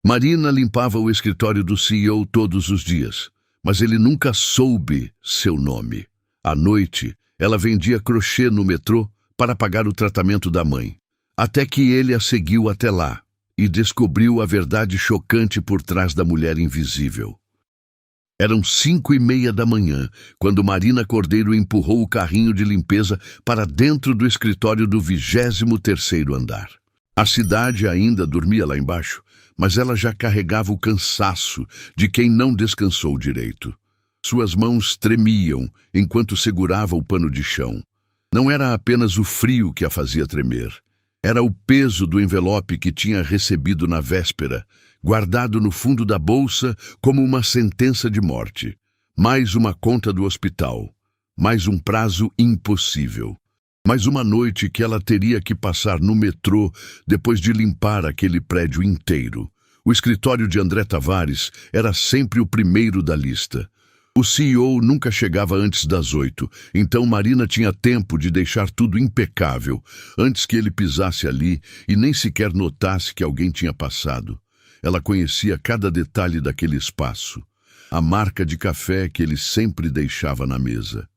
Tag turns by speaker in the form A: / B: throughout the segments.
A: Marina limpava o escritório do CEO todos os dias, mas ele nunca soube seu nome. À noite, ela vendia crochê no metrô para pagar o tratamento da mãe, até que ele a seguiu até lá e descobriu a verdade chocante por trás da mulher invisível. Eram 5:30 da manhã, quando Marina Cordeiro empurrou o carrinho de limpeza para dentro do escritório do 23º andar. A cidade ainda dormia lá embaixo, mas ela já carregava o cansaço de quem não descansou direito. Suas mãos tremiam enquanto segurava o pano de chão. Não era apenas o frio que a fazia tremer. Era o peso do envelope que tinha recebido na véspera, guardado no fundo da bolsa como uma sentença de morte. Mais uma conta do hospital. Mais um prazo impossível. Mais uma noite que ela teria que passar no metrô depois de limpar aquele prédio inteiro. O escritório de André Tavares era sempre o primeiro da lista. O CEO nunca chegava antes das 8, então Marina tinha tempo de deixar tudo impecável antes que ele pisasse ali e nem sequer notasse que alguém tinha passado. Ela conhecia cada detalhe daquele espaço. A marca de café que ele sempre deixava na mesa.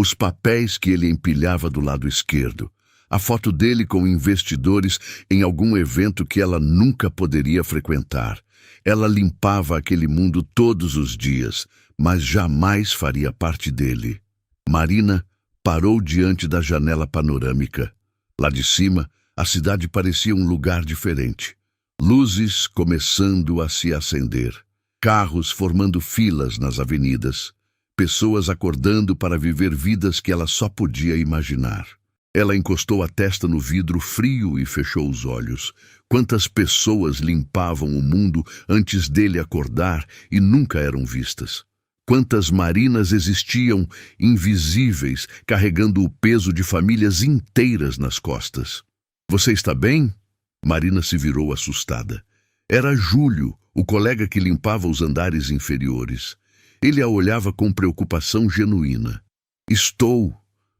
A: Os papéis que ele empilhava do lado esquerdo. A foto dele com investidores em algum evento que ela nunca poderia frequentar. Ela limpava aquele mundo todos os dias, mas jamais faria parte dele. Marina parou diante da janela panorâmica. Lá de cima, a cidade parecia um lugar diferente. Luzes começando a se acender. Carros formando filas nas avenidas. Pessoas acordando para viver vidas que ela só podia imaginar. Ela encostou a testa no vidro frio e fechou os olhos. Quantas pessoas limpavam o mundo antes dele acordar e nunca eram vistas? Quantas Marinas existiam, invisíveis, carregando o peso de famílias inteiras nas costas? Você está bem? Marina se virou assustada. Era Júlio, o colega que limpava os andares inferiores. Ele a olhava com preocupação genuína. Estou,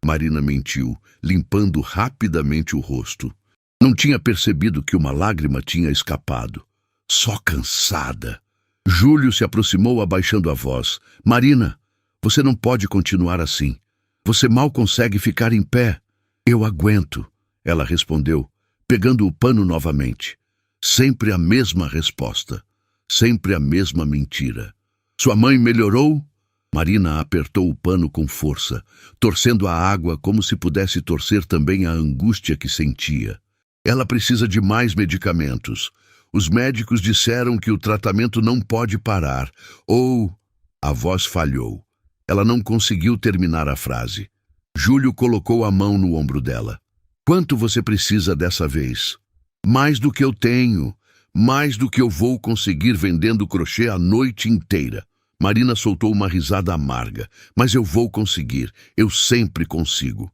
A: Marina mentiu, limpando rapidamente o rosto. Não tinha percebido que uma lágrima tinha escapado. Só cansada. Júlio se aproximou abaixando a voz. Marina, você não pode continuar assim. Você mal consegue ficar em pé. Eu aguento, ela respondeu, pegando o pano novamente. Sempre a mesma resposta. Sempre a mesma mentira. Sua mãe melhorou? Marina apertou o pano com força, torcendo a água como se pudesse torcer também a angústia que sentia. Ela precisa de mais medicamentos. Os médicos disseram que o tratamento não pode parar. Ou... A voz falhou. Ela não conseguiu terminar a frase. Júlio colocou a mão no ombro dela. Quanto você precisa dessa vez? Mais do que eu tenho. Mais do que eu vou conseguir vendendo crochê a noite inteira. Marina soltou uma risada amarga. Mas eu vou conseguir. Eu sempre consigo.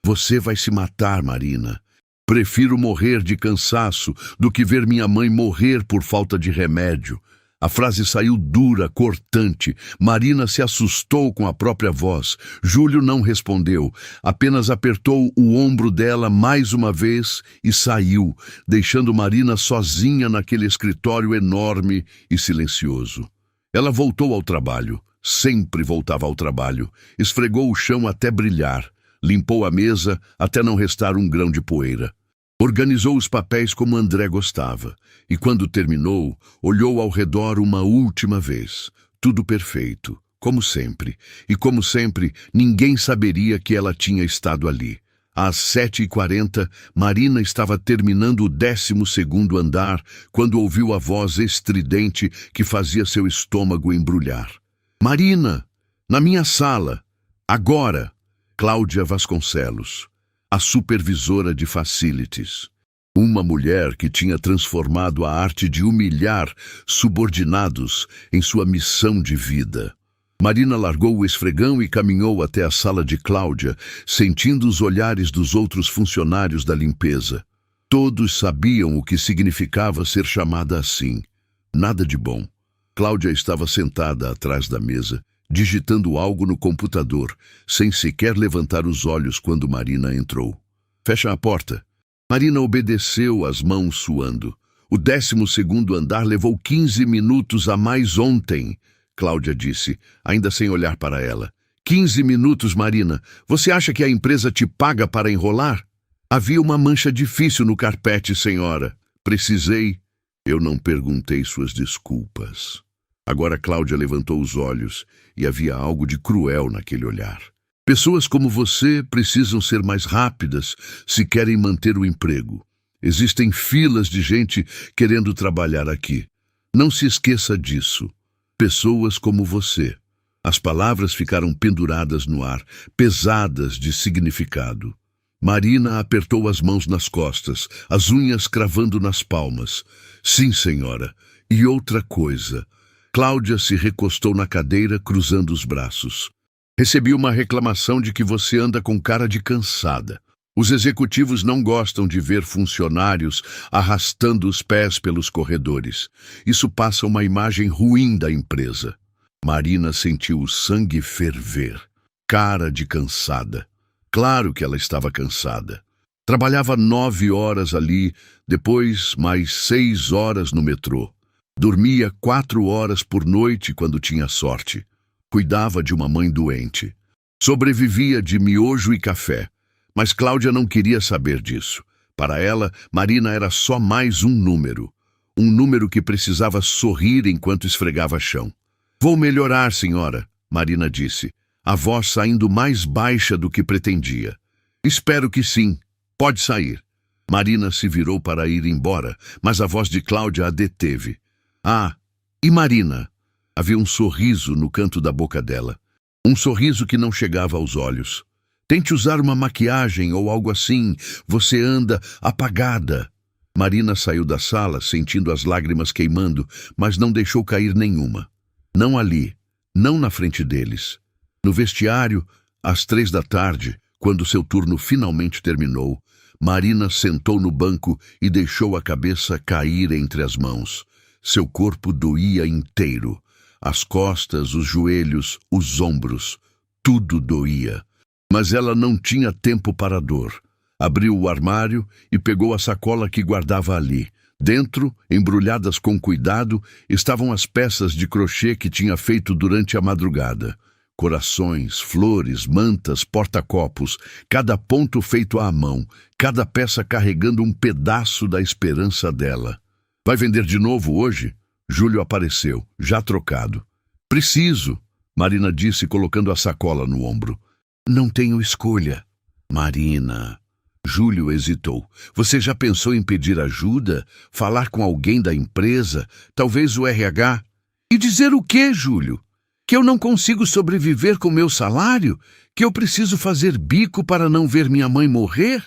A: Você vai se matar, Marina. Prefiro morrer de cansaço do que ver minha mãe morrer por falta de remédio. A frase saiu dura, cortante. Marina se assustou com a própria voz. Júlio não respondeu. Apenas apertou o ombro dela mais uma vez e saiu, deixando Marina sozinha naquele escritório enorme e silencioso. Ela voltou ao trabalho. Sempre voltava ao trabalho. Esfregou o chão até brilhar. Limpou a mesa até não restar um grão de poeira. Organizou os papéis como André gostava. E quando terminou, olhou ao redor uma última vez. Tudo perfeito, como sempre. E como sempre, ninguém saberia que ela tinha estado ali. Às 7h40, Marina estava terminando o 12º andar quando ouviu a voz estridente que fazia seu estômago embrulhar. Marina! Na minha sala! Agora! Cláudia Vasconcelos, a supervisora de facilities. Uma mulher que tinha transformado a arte de humilhar subordinados em sua missão de vida. Marina largou o esfregão e caminhou até a sala de Cláudia, sentindo os olhares dos outros funcionários da limpeza. Todos sabiam o que significava ser chamada assim. Nada de bom. Cláudia estava sentada atrás da mesa, digitando algo no computador, sem sequer levantar os olhos quando Marina entrou. Fecha a porta. Marina obedeceu, as mãos suando. O 12º andar levou 15 minutos a mais ontem, Cláudia disse, ainda sem olhar para ela. 15 minutos, Marina. Você acha que a empresa te paga para enrolar? Havia uma mancha difícil no carpete, senhora. Precisei. Eu não perguntei suas desculpas. Agora Cláudia levantou os olhos e havia algo de cruel naquele olhar. Pessoas como você precisam ser mais rápidas se querem manter o emprego. Existem filas de gente querendo trabalhar aqui. Não se esqueça disso. Pessoas como você. As palavras ficaram penduradas no ar, pesadas de significado. Marina apertou as mãos nas costas, as unhas cravando nas palmas. Sim, senhora. E outra coisa. Cláudia se recostou na cadeira, cruzando os braços. Recebi uma reclamação de que você anda com cara de cansada. Os executivos não gostam de ver funcionários arrastando os pés pelos corredores. Isso passa uma imagem ruim da empresa. Marina sentiu o sangue ferver. Cara de cansada. Claro que ela estava cansada. Trabalhava 9 horas ali, depois mais 6 horas no metrô. Dormia 4 horas por noite quando tinha sorte. Cuidava de uma mãe doente. Sobrevivia de miojo e café. Mas Cláudia não queria saber disso. Para ela, Marina era só mais um número. Um número que precisava sorrir enquanto esfregava chão. Vou melhorar, senhora, Marina disse, a voz saindo mais baixa do que pretendia. Espero que sim. Pode sair. Marina se virou para ir embora, mas a voz de Cláudia a deteve. Ah, e Marina? Havia um sorriso no canto da boca dela. Um sorriso que não chegava aos olhos. Tente usar uma maquiagem ou algo assim. Você anda apagada. Marina saiu da sala, sentindo as lágrimas queimando, mas não deixou cair nenhuma. Não ali, não na frente deles. No vestiário, às 3 da tarde, quando seu turno finalmente terminou, Marina sentou no banco e deixou a cabeça cair entre as mãos. Seu corpo doía inteiro. As costas, os joelhos, os ombros. Tudo doía. Mas ela não tinha tempo para a dor. Abriu o armário e pegou a sacola que guardava ali. Dentro, embrulhadas com cuidado, estavam as peças de crochê que tinha feito durante a madrugada. Corações, flores, mantas, porta-copos, cada ponto feito à mão, cada peça carregando um pedaço da esperança dela. Vai vender de novo hoje? Júlio apareceu, já trocado. Preciso, Marina disse, colocando a sacola no ombro. Não tenho escolha. Marina... Júlio hesitou. Você já pensou em pedir ajuda? Falar com alguém da empresa? Talvez o RH? E dizer o quê, Júlio? Que eu não consigo sobreviver com meu salário? Que eu preciso fazer bico para não ver minha mãe morrer?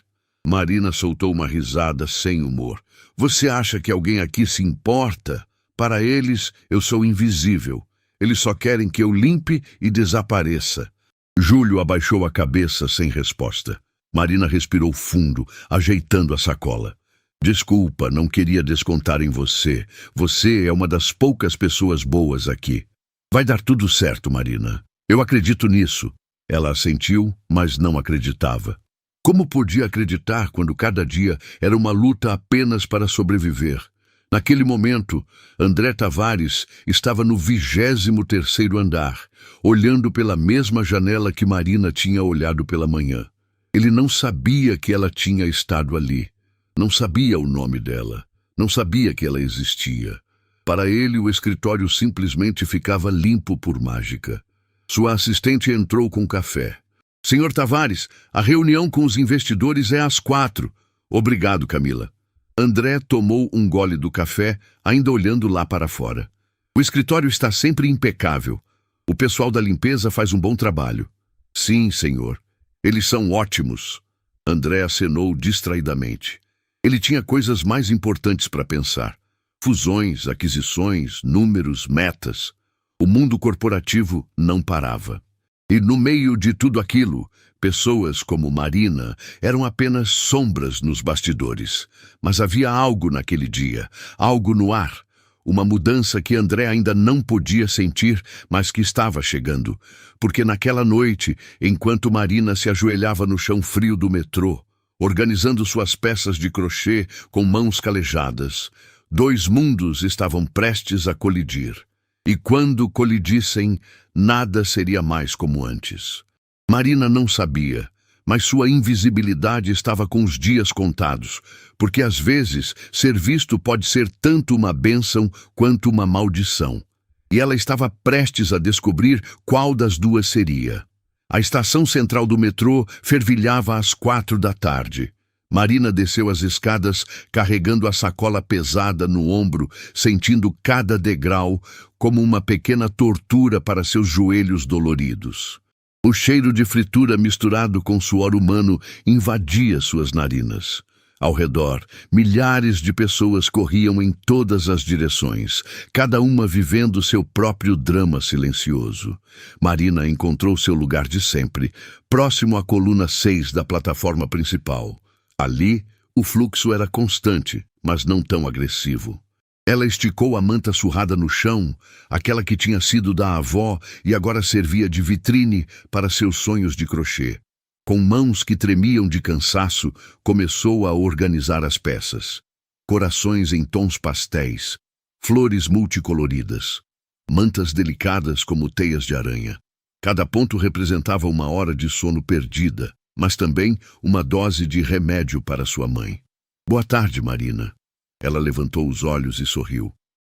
A: Marina soltou uma risada sem humor. Você acha que alguém aqui se importa? Para eles, eu sou invisível. Eles só querem que eu limpe e desapareça. Júlio abaixou a cabeça sem resposta. Marina respirou fundo, ajeitando a sacola. Desculpa, não queria descontar em você. Você é uma das poucas pessoas boas aqui. Vai dar tudo certo, Marina. Eu acredito nisso. Ela assentiu, mas não acreditava. Como podia acreditar quando cada dia era uma luta apenas para sobreviver? Naquele momento, André Tavares estava no 23º andar, olhando pela mesma janela que Marina tinha olhado pela manhã. Ele não sabia que ela tinha estado ali. Não sabia o nome dela. Não sabia que ela existia. Para ele, o escritório simplesmente ficava limpo por mágica. Sua assistente entrou com café. Senhor Tavares, a reunião com os investidores é às 4. Obrigado, Camila. André tomou um gole do café, ainda olhando lá para fora. O escritório está sempre impecável. O pessoal da limpeza faz um bom trabalho. Sim, senhor. Eles são ótimos. André acenou distraidamente. Ele tinha coisas mais importantes para pensar. Fusões, aquisições, números, metas. O mundo corporativo não parava. E no meio de tudo aquilo, pessoas como Marina eram apenas sombras nos bastidores. Mas havia algo naquele dia, algo no ar. Uma mudança que André ainda não podia sentir, mas que estava chegando. Porque naquela noite, enquanto Marina se ajoelhava no chão frio do metrô, organizando suas peças de crochê com mãos calejadas, Dois mundos estavam prestes a colidir. E quando colidissem, nada seria mais como antes. Marina não sabia, mas sua invisibilidade estava com os dias contados, porque às vezes ser visto pode ser tanto uma bênção quanto uma maldição. E ela estava prestes a descobrir qual das duas seria. A estação central do metrô fervilhava às 4 da tarde. Marina desceu as escadas carregando a sacola pesada no ombro, sentindo cada degrau como uma pequena tortura para seus joelhos doloridos. O cheiro de fritura misturado com suor humano invadia suas narinas. Ao redor, milhares de pessoas corriam em todas as direções, cada uma vivendo seu próprio drama silencioso. Marina encontrou seu lugar de sempre, próximo à coluna 6 da plataforma principal. Ali, o fluxo era constante, mas não tão agressivo. Ela esticou a manta surrada no chão, aquela que tinha sido da avó e agora servia de vitrine para seus sonhos de crochê. Com mãos que tremiam de cansaço, começou a organizar as peças. Corações em tons pastéis, flores multicoloridas, mantas delicadas como teias de aranha. Cada ponto representava uma hora de sono perdida, mas também uma dose de remédio para sua mãe. Boa tarde, Marina. Ela levantou os olhos e sorriu.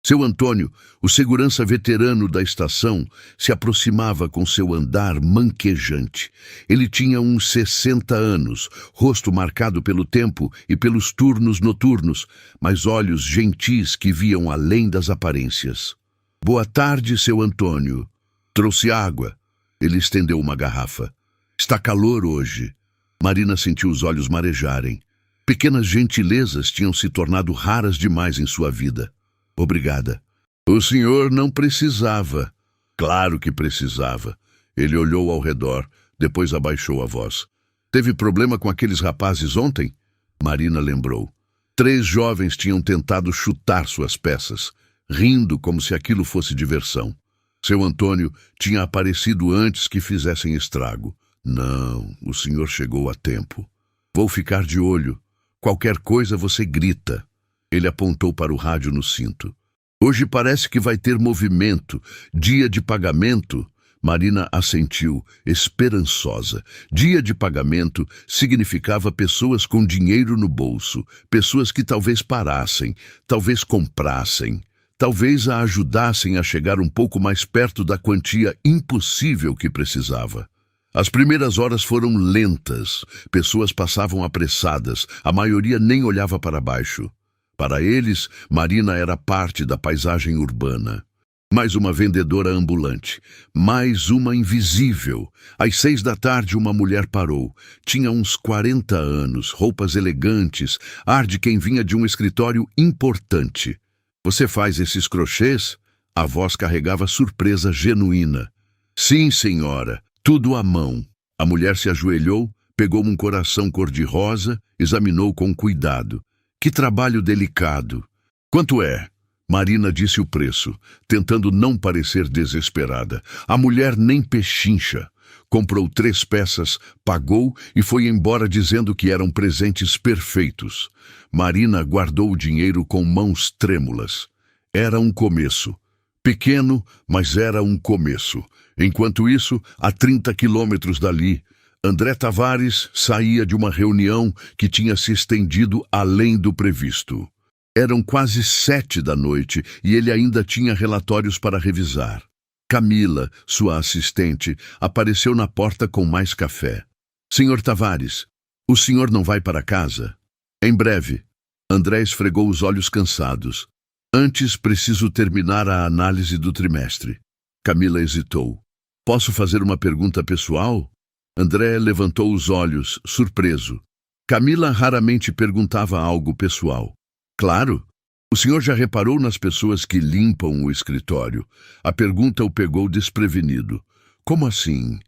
A: Seu Antônio, o segurança veterano da estação, se aproximava com seu andar manquejante. Ele tinha uns 60 anos, rosto marcado pelo tempo e pelos turnos noturnos, mas olhos gentis que viam além das aparências. Boa tarde, seu Antônio. Trouxe água. Ele estendeu uma garrafa. Está calor hoje. Marina sentiu os olhos marejarem. Pequenas gentilezas tinham se tornado raras demais em sua vida. Obrigada. O senhor não precisava. Claro que precisava. Ele olhou ao redor, depois abaixou a voz. Teve problema com aqueles rapazes ontem? Marina lembrou. 3 jovens tinham tentado chutar suas peças, rindo como se aquilo fosse diversão. Seu Antônio tinha aparecido antes que fizessem estrago. Não, o senhor chegou a tempo. Vou ficar de olho. Qualquer coisa você grita. Ele apontou para o rádio no cinto. Hoje parece que vai ter movimento. Dia de pagamento. Marina assentiu, esperançosa. Dia de pagamento significava pessoas com dinheiro no bolso, pessoas que talvez parassem, talvez comprassem, talvez a ajudassem a chegar um pouco mais perto da quantia impossível que precisava. As primeiras horas foram lentas. Pessoas passavam apressadas, a maioria nem olhava para baixo. Para eles, Marina era parte da paisagem urbana. Mais uma vendedora ambulante. Mais uma invisível. Às 6 da tarde, uma mulher parou. Tinha uns 40 anos, roupas elegantes, ar de quem vinha de um escritório importante. Você faz esses crochês? A voz carregava surpresa genuína. Sim, senhora. Tudo à mão. A mulher se ajoelhou, pegou um coração cor-de-rosa, examinou com cuidado. Que trabalho delicado. Quanto é? Marina disse o preço, tentando não parecer desesperada. A mulher nem pechincha. Comprou 3 peças, pagou e foi embora dizendo que eram presentes perfeitos. Marina guardou o dinheiro com mãos trêmulas. Era um começo. Pequeno, mas era um começo. Enquanto isso, a 30 quilômetros dali, André Tavares saía de uma reunião que tinha se estendido além do previsto. Eram quase 7 da noite e ele ainda tinha relatórios para revisar. Camila, sua assistente, apareceu na porta com mais café. Senhor Tavares, o senhor não vai para casa? Em breve. André esfregou os olhos cansados. Antes preciso terminar a análise do trimestre. Camila hesitou. Posso fazer uma pergunta pessoal? André levantou os olhos, surpreso. Camila raramente perguntava algo pessoal. Claro. O senhor já reparou nas pessoas que limpam o escritório? A pergunta o pegou desprevenido. Como assim?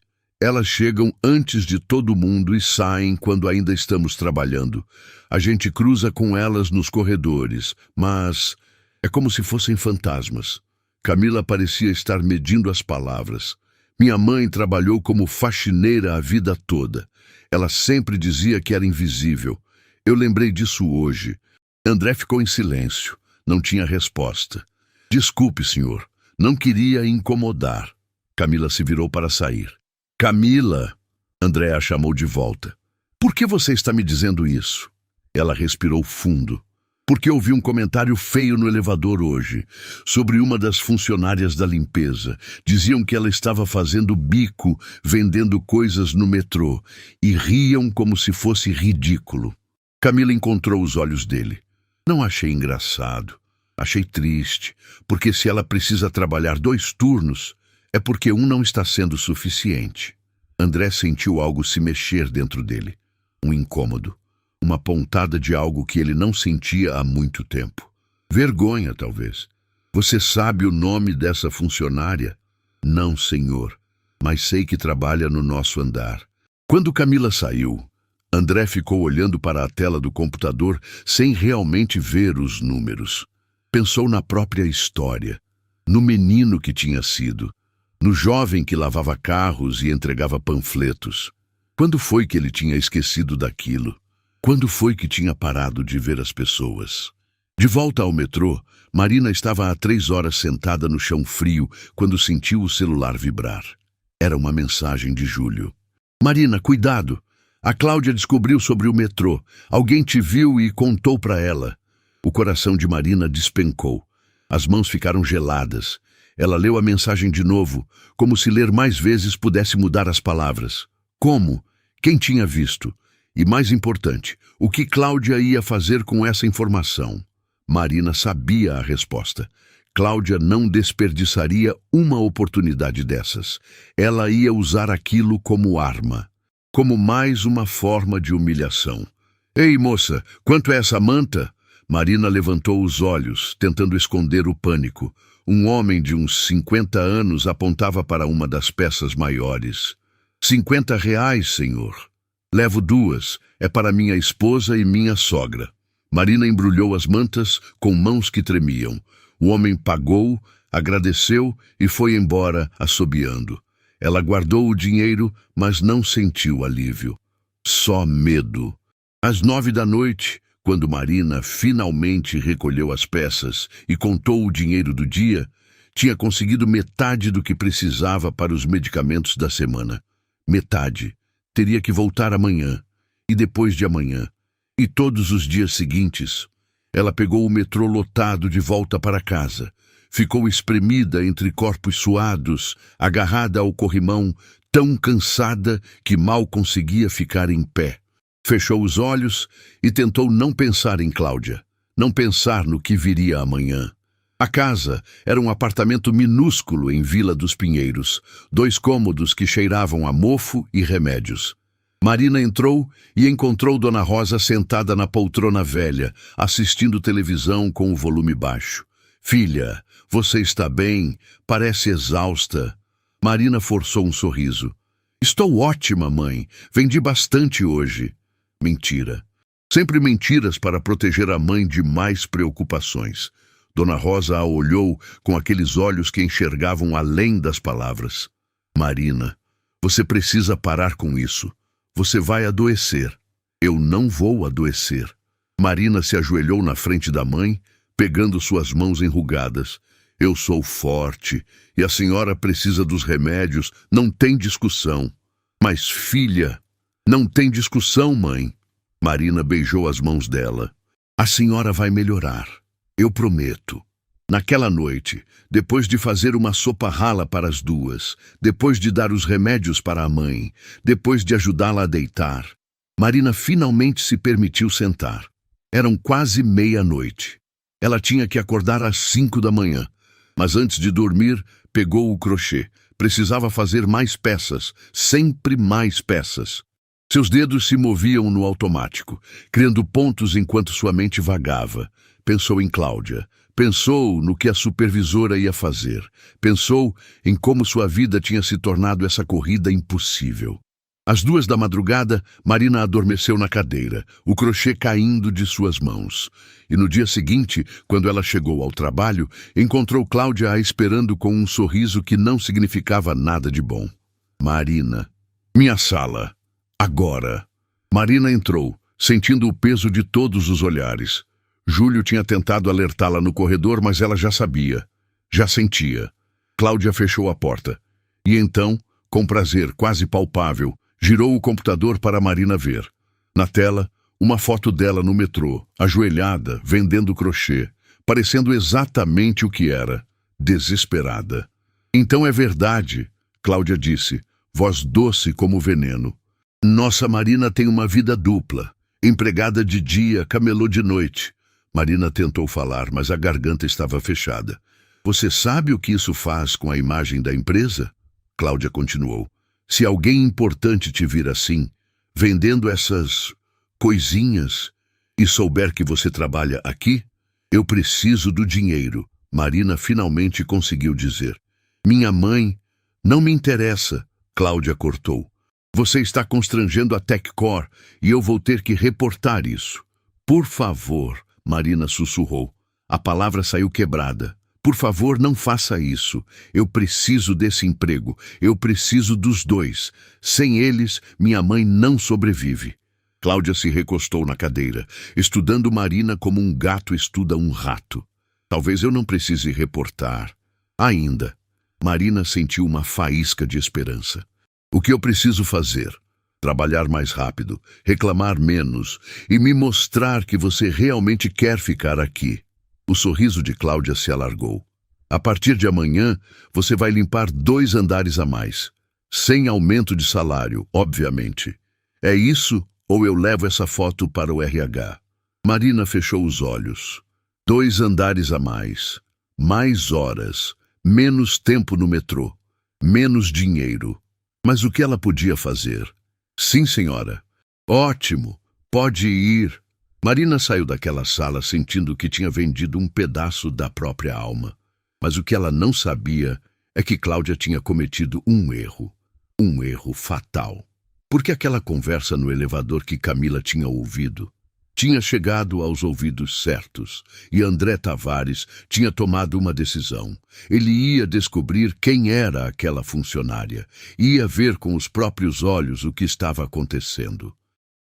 A: Elas chegam antes de todo mundo e saem quando ainda estamos trabalhando. A gente cruza com elas nos corredores, mas é como se fossem fantasmas. Camila parecia estar medindo as palavras. Minha mãe trabalhou como faxineira a vida toda. Ela sempre dizia que era invisível. Eu lembrei disso hoje. André ficou em silêncio. Não tinha resposta. Desculpe, senhor. Não queria incomodar. Camila se virou para sair. Camila! André a chamou de volta. Por que você está me dizendo isso? Ela respirou fundo. Porque ouvi um comentário feio no elevador hoje, sobre uma das funcionárias da limpeza. Diziam que ela estava fazendo bico, vendendo coisas no metrô, e riam como se fosse ridículo. Camila encontrou os olhos dele. Não achei engraçado. Achei triste, porque se ela precisa trabalhar 2 turnos, é porque um não está sendo suficiente. André sentiu algo se mexer dentro dele. Um incômodo. Uma pontada de algo que ele não sentia há muito tempo. Vergonha, talvez. Você sabe o nome dessa funcionária? Não, senhor, mas sei que trabalha no nosso andar. Quando Camila saiu, André ficou olhando para a tela do computador sem realmente ver os números. Pensou na própria história, no menino que tinha sido, no jovem que lavava carros e entregava panfletos. Quando foi que ele tinha esquecido daquilo? Quando foi que tinha parado de ver as pessoas? De volta ao metrô, Marina estava há 3 horas sentada no chão frio quando sentiu o celular vibrar. Era uma mensagem de Júlio. Marina, cuidado! A Cláudia descobriu sobre o metrô. Alguém te viu e contou para ela. O coração de Marina despencou. As mãos ficaram geladas. Ela leu a mensagem de novo, como se ler mais vezes pudesse mudar as palavras. Como? Quem tinha visto? E mais importante, o que Cláudia ia fazer com essa informação? Marina sabia a resposta. Cláudia não desperdiçaria uma oportunidade dessas. Ela ia usar aquilo como arma, como mais uma forma de humilhação. Ei, moça, quanto é essa manta? Marina levantou os olhos, tentando esconder o pânico. Um homem de uns 50 anos apontava para uma das peças maiores. 50 reais, senhor. Levo 2, é para minha esposa e minha sogra. Marina embrulhou as mantas com mãos que tremiam. O homem pagou, agradeceu e foi embora assobiando. Ela guardou o dinheiro, mas não sentiu alívio. Só medo. Às 9 da noite, quando Marina finalmente recolheu as peças e contou o dinheiro do dia, tinha conseguido metade do que precisava para os medicamentos da semana. Metade. Teria que voltar amanhã, e depois de amanhã, e todos os dias seguintes. Ela pegou o metrô lotado de volta para casa. Ficou espremida entre corpos suados, agarrada ao corrimão, tão cansada que mal conseguia ficar em pé. Fechou os olhos e tentou não pensar em Cláudia, não pensar no que viria amanhã. A casa era um apartamento minúsculo em Vila dos Pinheiros, 2 cômodos que cheiravam a mofo e remédios. Marina entrou e encontrou Dona Rosa sentada na poltrona velha, assistindo televisão com o volume baixo. Filha, você está bem? Parece exausta. Marina forçou um sorriso. Estou ótima, mãe. Vendi bastante hoje. Mentira. Sempre mentiras para proteger a mãe de mais preocupações. Dona Rosa a olhou com aqueles olhos que enxergavam além das palavras. Marina, você precisa parar com isso. Você vai adoecer. Eu não vou adoecer. Marina se ajoelhou na frente da mãe, pegando suas mãos enrugadas. Eu sou forte e a senhora precisa dos remédios. Não tem discussão. Mas, filha, não tem discussão, mãe. Marina beijou as mãos dela. A senhora vai melhorar. Eu prometo. Naquela noite, depois de fazer uma sopa rala para as 2, depois de dar os remédios para a mãe, depois de ajudá-la a deitar, Marina finalmente se permitiu sentar. Eram quase 00:30. Ela tinha que acordar às 5 da manhã, mas antes de dormir, pegou o crochê. Precisava fazer mais peças, sempre mais peças. Seus dedos se moviam no automático, criando pontos enquanto sua mente vagava. Pensou em Cláudia. Pensou no que a supervisora ia fazer. Pensou em como sua vida tinha se tornado essa corrida impossível. Às 2 da madrugada, Marina adormeceu na cadeira, o crochê caindo de suas mãos. E no dia seguinte, quando ela chegou ao trabalho, encontrou Cláudia a esperando com um sorriso que não significava nada de bom. Marina. Minha sala. Agora. Marina entrou, sentindo o peso de todos os olhares. Júlio tinha tentado alertá-la no corredor, mas ela já sabia, já sentia. Cláudia fechou a porta. E então, com prazer quase palpável, girou o computador para Marina ver. Na tela, uma foto dela no metrô, ajoelhada, vendendo crochê, parecendo exatamente o que era, desesperada. Então é verdade, Cláudia disse, voz doce como veneno. Nossa Marina tem uma vida dupla. Empregada de dia, camelô de noite. Marina tentou falar, mas a garganta estava fechada. Você sabe o que isso faz com a imagem da empresa? Cláudia continuou. Se alguém importante te vir assim, vendendo essas coisinhas, e souber que você trabalha aqui, eu preciso do dinheiro. Marina finalmente conseguiu dizer. Minha mãe, não me interessa, Cláudia cortou. Você está constrangendo a TechCore e eu vou ter que reportar isso. Por favor, Marina sussurrou. A palavra saiu quebrada. Por favor, não faça isso. Eu preciso desse emprego. Eu preciso dos dois. Sem eles, minha mãe não sobrevive. Cláudia se recostou na cadeira, estudando Marina como um gato estuda um rato. Talvez eu não precise reportar. Ainda. Marina sentiu uma faísca de esperança. O que eu preciso fazer? Trabalhar mais rápido, reclamar menos e me mostrar que você realmente quer ficar aqui. O sorriso de Cláudia se alargou. A partir de amanhã, você vai limpar 2 andares a mais. Sem aumento de salário, obviamente. É isso ou eu levo essa foto para o RH? Marina fechou os olhos. 2 andares a mais. Mais horas. Menos tempo no metrô. Menos dinheiro. Mas o que ela podia fazer? Sim, senhora. Ótimo. Pode ir. Marina saiu daquela sala sentindo que tinha vendido um pedaço da própria alma. Mas o que ela não sabia é que Cláudia tinha cometido um erro. Um erro fatal. Porque aquela conversa no elevador que Camila tinha ouvido tinha chegado aos ouvidos certos e André Tavares tinha tomado uma decisão. Ele ia descobrir quem era aquela funcionária, ia ver com os próprios olhos o que estava acontecendo.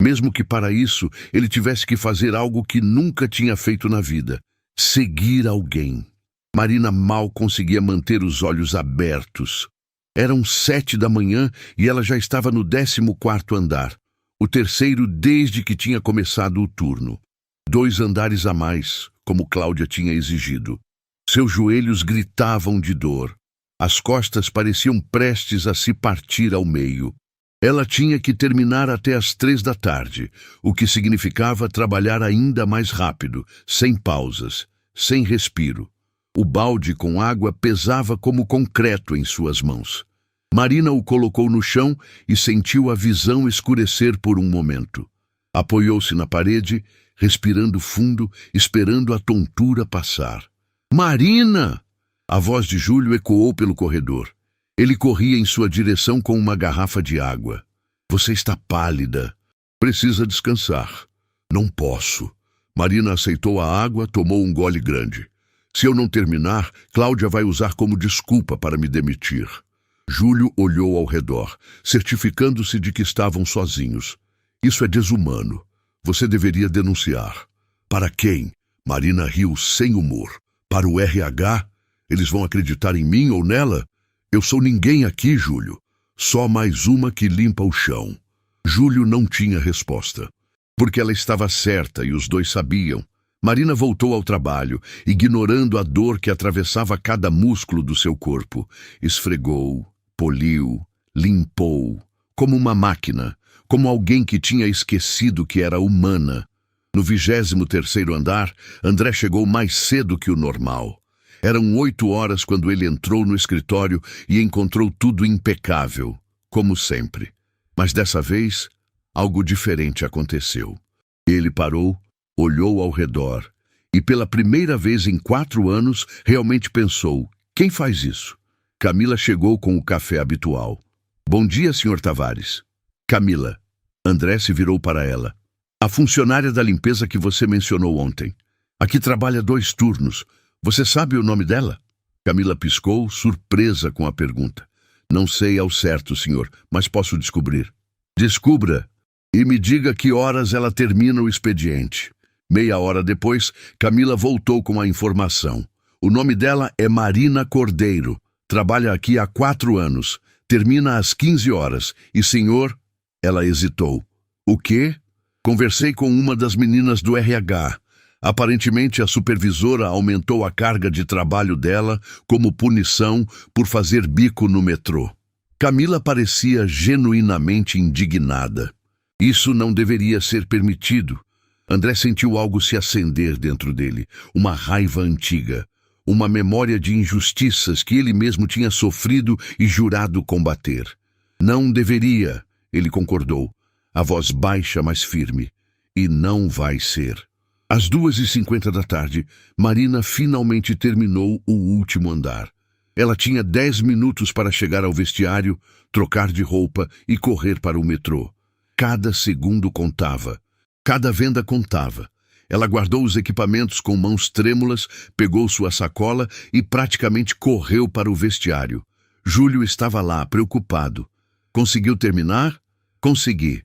A: Mesmo que para isso ele tivesse que fazer algo que nunca tinha feito na vida, seguir alguém. Marina mal conseguia manter os olhos abertos. Eram 7 da manhã e ela já estava no 14º andar. O terceiro desde que tinha começado o turno. 2 andares a mais, como Cláudia tinha exigido. Seus joelhos gritavam de dor. As costas pareciam prestes a se partir ao meio. Ela tinha que terminar até às 3 da tarde, o que significava trabalhar ainda mais rápido, sem pausas, sem respiro. O balde com água pesava como concreto em suas mãos. Marina o colocou no chão e sentiu a visão escurecer por um momento. Apoiou-se na parede, respirando fundo, esperando a tontura passar. Marina! A voz de Júlio ecoou pelo corredor. Ele corria em sua direção com uma garrafa de água. Você está pálida. Precisa descansar. Não posso. Marina aceitou a água, tomou um gole grande. Se eu não terminar, Cláudia vai usar como desculpa para me demitir. Júlio olhou ao redor, certificando-se de que estavam sozinhos. Isso é desumano. Você deveria denunciar. Para quem? Marina riu sem humor. Para o RH? Eles vão acreditar em mim ou nela? Eu sou ninguém aqui, Júlio. Só mais uma que limpa o chão. Júlio não tinha resposta. Porque ela estava certa e os dois sabiam. Marina voltou ao trabalho, ignorando a dor que atravessava cada músculo do seu corpo. Esfregou, poliu, limpou, como uma máquina, como alguém que tinha esquecido que era humana. No 23º andar, André chegou mais cedo que o normal. Eram 8 horas quando ele entrou no escritório e encontrou tudo impecável, como sempre. Mas dessa vez, algo diferente aconteceu. Ele parou, olhou ao redor e pela primeira vez em 4 anos realmente pensou, quem faz isso? Camila chegou com o café habitual. Bom dia, Sr. Tavares. Camila. André se virou para ela. A funcionária da limpeza que você mencionou ontem. Aqui trabalha 2 turnos. Você sabe o nome dela? Camila piscou, surpresa com a pergunta. Não sei ao certo, senhor, mas posso descobrir. Descubra e me diga que horas ela termina o expediente. Meia hora depois, Camila voltou com a informação. O nome dela é Marina Cordeiro. Trabalha aqui há 4 anos. Termina às 15 horas. E, senhor... Ela hesitou. O quê? Conversei com uma das meninas do RH. Aparentemente, a supervisora aumentou a carga de trabalho dela como punição por fazer bico no metrô. Camila parecia genuinamente indignada. Isso não deveria ser permitido. André sentiu algo se acender dentro dele, uma raiva antiga, uma memória de injustiças que ele mesmo tinha sofrido e jurado combater. Não deveria, ele concordou, a voz baixa, mas firme. E não vai ser. Às 2h50 da tarde, Marina finalmente terminou o último andar. Ela tinha 10 minutos para chegar ao vestiário, trocar de roupa e correr para o metrô. Cada segundo contava. Cada venda contava. Ela guardou os equipamentos com mãos trêmulas, pegou sua sacola e praticamente correu para o vestiário. Júlio estava lá, preocupado. Conseguiu terminar? Consegui.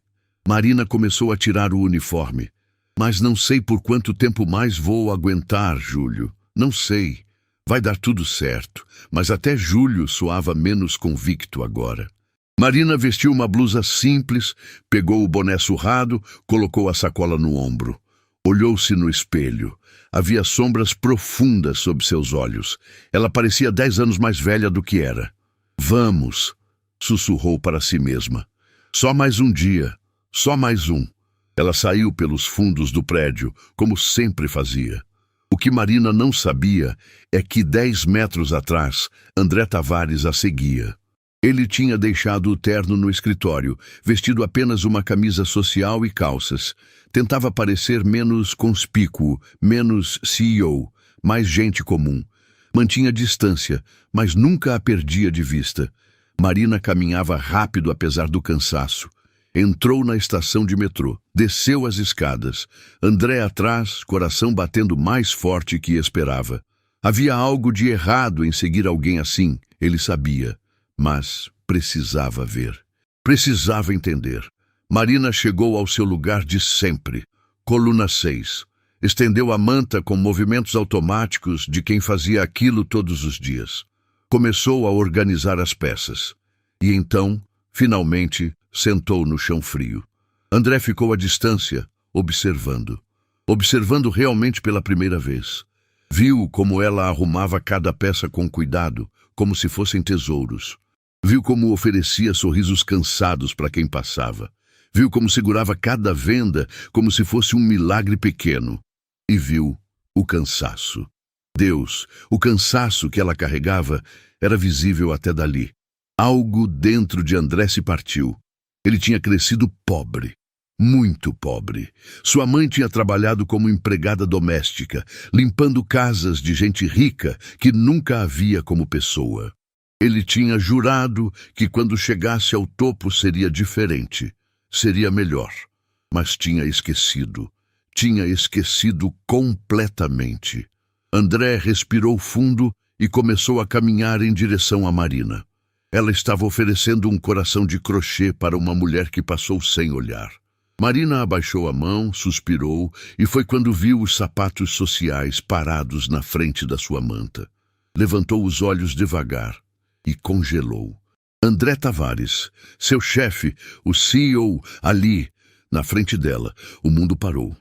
A: Marina começou a tirar o uniforme. Mas não sei por quanto tempo mais vou aguentar, Júlio. Não sei. Vai dar tudo certo. Mas até Júlio soava menos convicto agora. Marina vestiu uma blusa simples, pegou o boné surrado, colocou a sacola no ombro. Olhou-se no espelho. Havia sombras profundas sob seus olhos. Ela parecia 10 anos mais velha do que era. Vamos, sussurrou para si mesma. Só mais um dia, só mais um. Ela saiu pelos fundos do prédio, como sempre fazia. O que Marina não sabia é que 10 metros atrás, André Tavares a seguia. Ele tinha deixado o terno no escritório, vestido apenas uma camisa social e calças. Tentava parecer menos conspícuo, menos CEO, mais gente comum. Mantinha distância, mas nunca a perdia de vista. Marina caminhava rápido apesar do cansaço. Entrou na estação de metrô, desceu as escadas. André atrás, coração batendo mais forte que esperava. Havia algo de errado em seguir alguém assim, ele sabia. Mas precisava ver. Precisava entender. Marina chegou ao seu lugar de sempre, coluna 6. Estendeu a manta com movimentos automáticos de quem fazia aquilo todos os dias. Começou a organizar as peças. E então, finalmente, sentou no chão frio. André ficou à distância, observando. Observando realmente pela primeira vez. Viu como ela arrumava cada peça com cuidado, como se fossem tesouros. Viu como oferecia sorrisos cansados para quem passava. Viu como segurava cada venda como se fosse um milagre pequeno. E viu o cansaço. Deus, o cansaço que ela carregava era visível até dali. Algo dentro de André se partiu. Ele tinha crescido pobre, muito pobre. Sua mãe tinha trabalhado como empregada doméstica, limpando casas de gente rica que nunca a via como pessoa. Ele tinha jurado que quando chegasse ao topo seria diferente, seria melhor. Mas tinha esquecido completamente. André respirou fundo e começou a caminhar em direção a Marina. Ela estava oferecendo um coração de crochê para uma mulher que passou sem olhar. Marina abaixou a mão, suspirou, e foi quando viu os sapatos sociais parados na frente da sua manta. Levantou os olhos devagar e congelou. André Tavares, seu chefe, o CEO, ali, na frente dela. O mundo parou.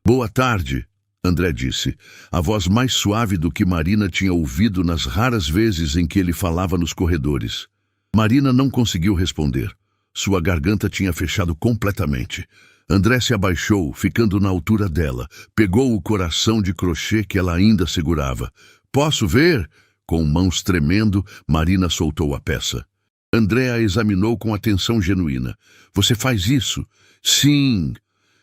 A: Boa tarde, André disse, a voz mais suave do que Marina tinha ouvido nas raras vezes em que ele falava nos corredores. Marina não conseguiu responder. Sua garganta tinha fechado completamente. André se abaixou, ficando na altura dela. Pegou o coração de crochê que ela ainda segurava. Posso ver? Com mãos tremendo, Marina soltou a peça. André a examinou com atenção genuína. Você faz isso? Sim.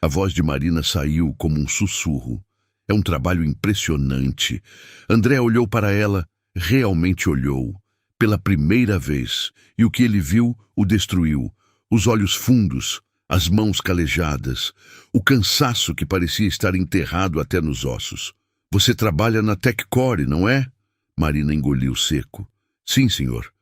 A: A voz de Marina saiu como um sussurro. É um trabalho impressionante. André olhou para ela, realmente olhou. Pela primeira vez, e o que ele viu o destruiu. Os olhos fundos, as mãos calejadas, o cansaço que parecia estar enterrado até nos ossos. Você trabalha na TechCore, não é? Marina engoliu seco. Sim, senhor.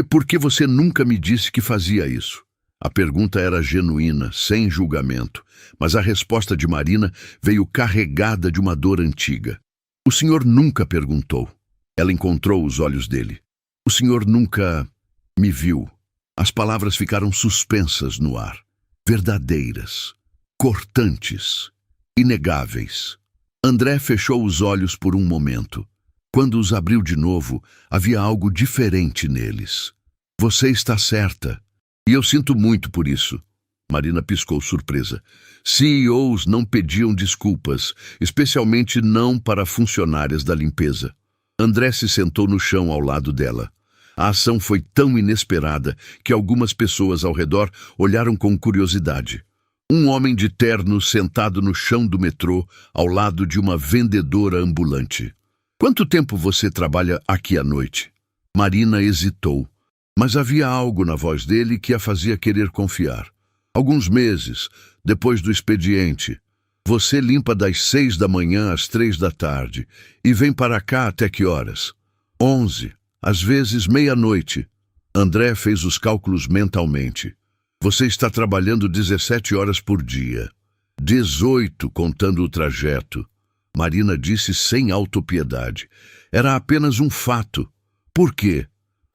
A: Por que você nunca me disse que fazia isso? A pergunta era genuína, sem julgamento, mas a resposta de Marina veio carregada de uma dor antiga. O senhor nunca perguntou. Ela encontrou os olhos dele. O senhor nunca me viu. As palavras ficaram suspensas no ar. Verdadeiras, cortantes, inegáveis. André fechou os olhos por um momento. Quando os abriu de novo, havia algo diferente neles. Você está certa. E eu sinto muito por isso. Marina piscou surpresa. CEOs não pediam desculpas, especialmente não para funcionárias da limpeza. André se sentou no chão ao lado dela. A ação foi tão inesperada que algumas pessoas ao redor olharam com curiosidade. Um homem de terno sentado no chão do metrô, ao lado de uma vendedora ambulante. Quanto tempo você trabalha aqui à noite? Marina hesitou, mas havia algo na voz dele que a fazia querer confiar. Alguns meses, depois do expediente. Você limpa das 6 da manhã às 3 da tarde e vem para cá até que horas? 11, às vezes meia-noite. André fez os cálculos mentalmente. Você está trabalhando 17 horas por dia. 18 contando o trajeto. Marina disse sem autopiedade. Era apenas um fato. Por quê?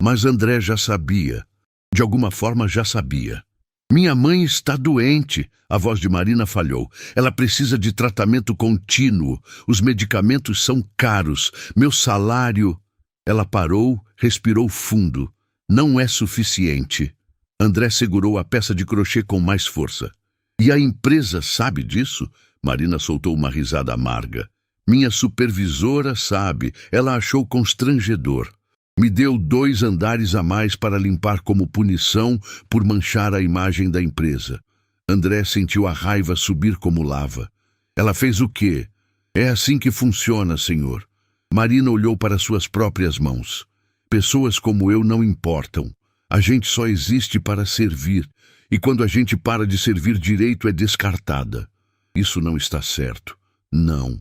A: Mas André já sabia. De alguma forma já sabia. Minha mãe está doente. A voz de Marina falhou. Ela precisa de tratamento contínuo. Os medicamentos são caros. Meu salário... Ela parou, respirou fundo. Não é suficiente. André segurou a peça de crochê com mais força. E a empresa sabe disso? Marina soltou uma risada amarga. Minha supervisora sabe. Ela achou constrangedor. Me deu 2 andares a mais para limpar como punição por manchar a imagem da empresa. André sentiu a raiva subir como lava. Ela fez o quê? É assim que funciona, senhor. Marina olhou para suas próprias mãos. Pessoas como eu não importam. A gente só existe para servir, e quando a gente para de servir direito é descartada. Isso não está certo. Não.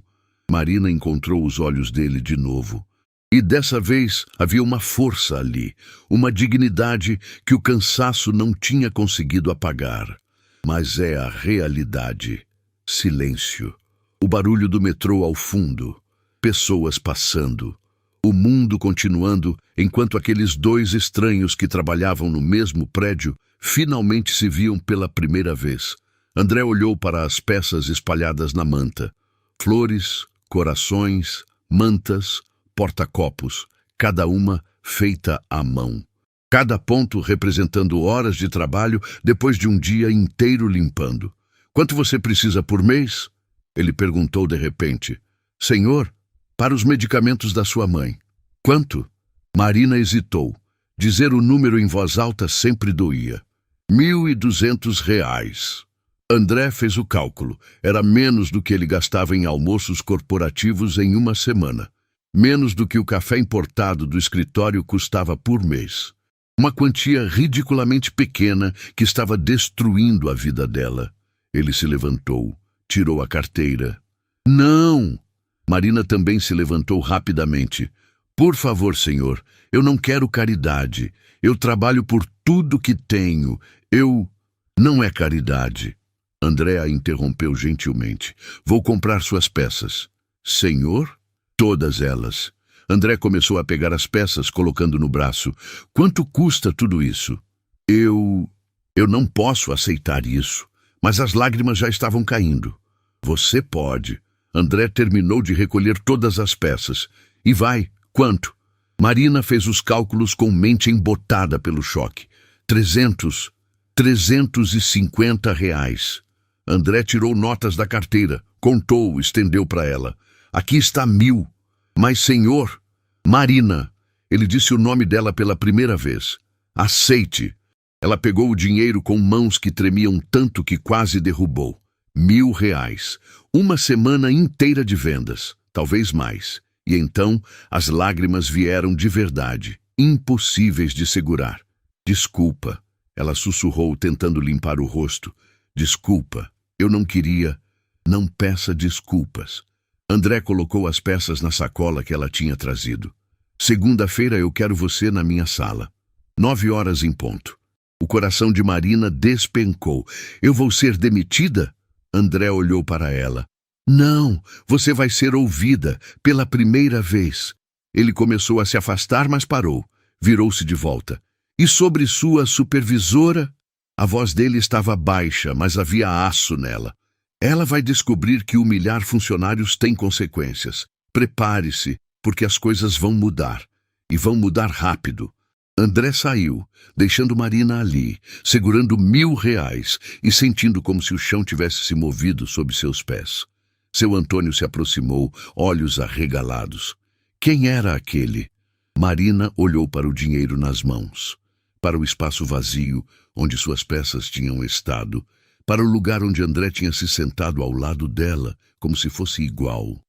A: Marina encontrou os olhos dele de novo. E dessa vez havia uma força ali, uma dignidade que o cansaço não tinha conseguido apagar. Mas é a realidade. Silêncio. O barulho do metrô ao fundo. Pessoas passando. O mundo continuando enquanto aqueles 2 estranhos que trabalhavam no mesmo prédio finalmente se viam pela primeira vez. André olhou para as peças espalhadas na manta. Flores, corações, mantas, porta-copos, cada uma feita à mão. Cada ponto representando horas de trabalho depois de um dia inteiro limpando. Quanto você precisa por mês? Ele perguntou de repente. Senhor, para os medicamentos da sua mãe. Quanto? Marina hesitou. Dizer o número em voz alta sempre doía. R$ 1.200. André fez o cálculo. Era menos do que ele gastava em almoços corporativos em uma semana. Menos do que o café importado do escritório custava por mês. Uma quantia ridiculamente pequena que estava destruindo a vida dela. Ele se levantou, tirou a carteira. Não! Marina também se levantou rapidamente. Por favor, senhor, eu não quero caridade. Eu trabalho por tudo que tenho. Não é caridade. André a interrompeu gentilmente. Vou comprar suas peças. Senhor? Todas elas. André começou a pegar as peças, colocando no braço. Quanto custa tudo isso? Eu não posso aceitar isso. Mas as lágrimas já estavam caindo. Você pode. André terminou de recolher todas as peças. E vai. Quanto? Marina fez os cálculos com mente embotada pelo choque. 350 reais. André tirou notas da carteira, contou, estendeu para ela. Aqui está 1.000. Mas, senhor... Marina. Ele disse o nome dela pela primeira vez. Aceite. Ela pegou o dinheiro com mãos que tremiam tanto que quase derrubou. 1.000 reais. Uma semana inteira de vendas. Talvez mais. E então as lágrimas vieram de verdade, impossíveis de segurar. Desculpa, ela sussurrou tentando limpar o rosto. Desculpa, eu não queria. Não peça desculpas. André colocou as peças na sacola que ela tinha trazido. Segunda-feira eu quero você na minha sala. 9 horas em ponto. O coração de Marina despencou. Eu vou ser demitida? André olhou para ela. Não, você vai ser ouvida, pela primeira vez. Ele começou a se afastar, mas parou. Virou-se de volta. E sobre sua supervisora? A voz dele estava baixa, mas havia aço nela. Ela vai descobrir que humilhar funcionários tem consequências. Prepare-se, porque as coisas vão mudar. E vão mudar rápido. André saiu, deixando Marina ali, segurando R$1.000 e sentindo como se o chão tivesse se movido sob seus pés. Seu Antônio se aproximou, olhos arregalados. Quem era aquele? Marina olhou para o dinheiro nas mãos, para o espaço vazio onde suas peças tinham estado, para o lugar onde André tinha se sentado ao lado dela, como se fosse igual.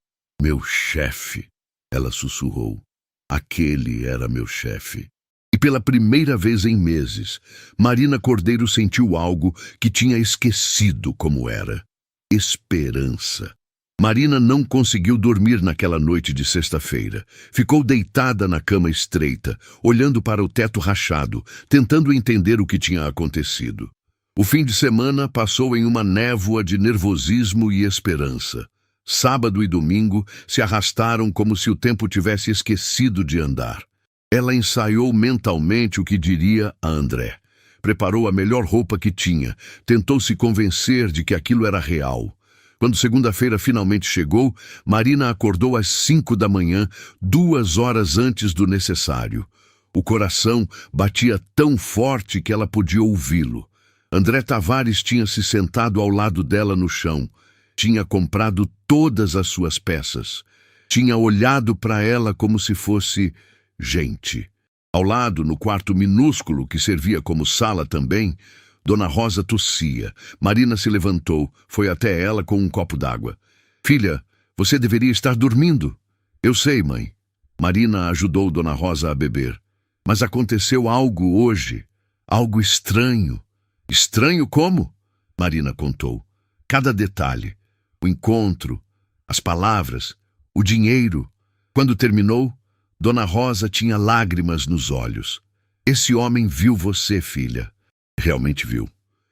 A: Meu chefe, ela sussurrou. Aquele era meu chefe. E pela primeira vez em meses, Marina Cordeiro sentiu algo que tinha esquecido como era. Esperança. Marina não conseguiu dormir naquela noite de sexta-feira. Ficou deitada na cama estreita, olhando para o teto rachado, tentando entender o que tinha acontecido. O fim de semana passou em uma névoa de nervosismo e esperança. Sábado e domingo se arrastaram como se o tempo tivesse esquecido de andar. Ela ensaiou mentalmente o que diria a André. Preparou a melhor roupa que tinha, tentou se convencer de que aquilo era real. Quando segunda-feira finalmente chegou, Marina acordou às 5 da manhã, 2 horas antes do necessário. O coração batia tão forte que ela podia ouvi-lo. André Tavares tinha se sentado ao lado dela no chão. Tinha comprado todas as suas peças. Tinha olhado para ela como se fosse gente. Ao lado, no quarto minúsculo que servia como sala também, Dona Rosa tossia. Marina se levantou, foi até ela com um copo d'água. Filha, você deveria estar dormindo. Eu sei, mãe. Marina ajudou Dona Rosa a beber. Mas aconteceu algo hoje. Algo estranho. Estranho como? Marina contou. Cada detalhe. O encontro, as palavras, o dinheiro. Quando terminou, Dona Rosa tinha lágrimas nos olhos. Esse homem viu você, filha. Realmente viu.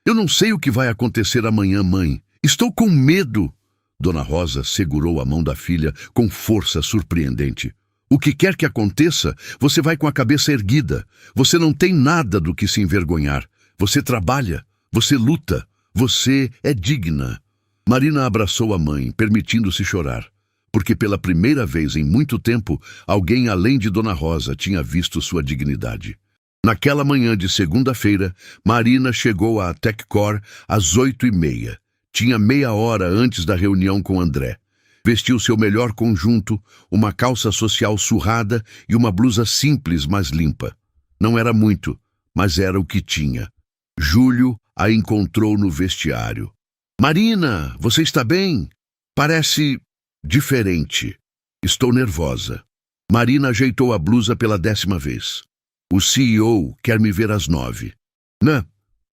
A: Eu não sei o que vai acontecer amanhã, mãe. Estou com medo. Dona Rosa segurou a mão da filha com força surpreendente. O que quer que aconteça, você vai com a cabeça erguida. Você não tem nada do que se envergonhar. Você trabalha, você luta, você é digna. Marina abraçou a mãe, permitindo-se chorar, porque pela primeira vez em muito tempo, alguém além de Dona Rosa tinha visto sua dignidade. Naquela manhã de segunda-feira, Marina chegou à TechCor às 8h30. Tinha meia hora antes da reunião com André. Vestiu seu melhor conjunto, uma calça social surrada e uma blusa simples, mas limpa. Não era muito, mas era o que tinha. Júlio a encontrou no vestiário. Marina, você está bem? Parece diferente. Estou nervosa. Marina ajeitou a blusa pela 10ª vez. O CEO quer me ver às 9. Não,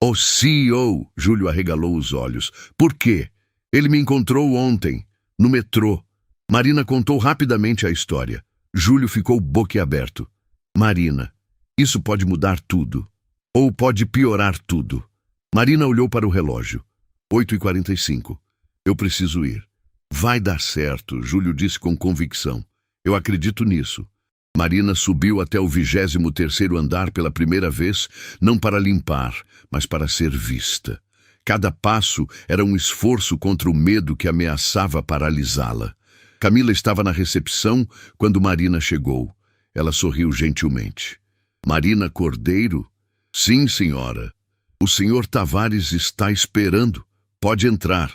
A: o CEO, Júlio arregalou os olhos. Por quê? Ele me encontrou ontem, no metrô. Marina contou rapidamente a história. Júlio ficou boquiaberto. Marina, isso pode mudar tudo. Ou pode piorar tudo. Marina olhou para o relógio. 8h45. Eu preciso ir. Vai dar certo, Júlio disse com convicção. Eu acredito nisso. Marina subiu até o 23º andar pela primeira vez, não para limpar, mas para ser vista. Cada passo era um esforço contra o medo que ameaçava paralisá-la. Camila estava na recepção quando Marina chegou. Ela sorriu gentilmente. Marina Cordeiro? Sim, senhora. O senhor Tavares está esperando. Pode entrar.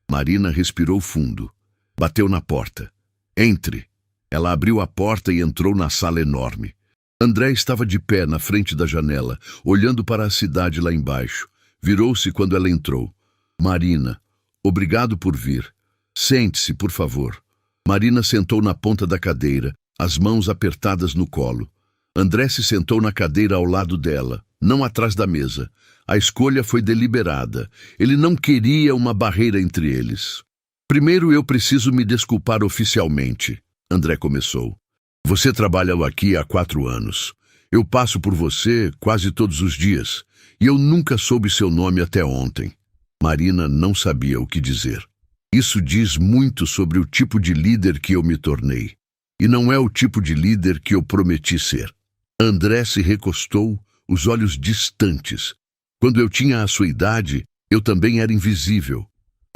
A: Marina respirou fundo. Bateu na porta. Entre. Ela abriu a porta e entrou na sala enorme. André estava de pé na frente da janela, olhando para a cidade lá embaixo. Virou-se quando ela entrou. Marina, obrigado por vir. Sente-se, por favor. Marina sentou na ponta da cadeira, as mãos apertadas no colo. André se sentou na cadeira ao lado dela, não atrás da mesa. A escolha foi deliberada. Ele não queria uma barreira entre eles. Primeiro eu preciso me desculpar oficialmente. André começou. Você trabalha aqui há 4 anos. Eu passo por você quase todos os dias, e eu nunca soube seu nome até ontem. Marina não sabia o que dizer. Isso diz muito sobre o tipo de líder que eu me tornei. E não é o tipo de líder que eu prometi ser. André se recostou, os olhos distantes. Quando eu tinha a sua idade, eu também era invisível.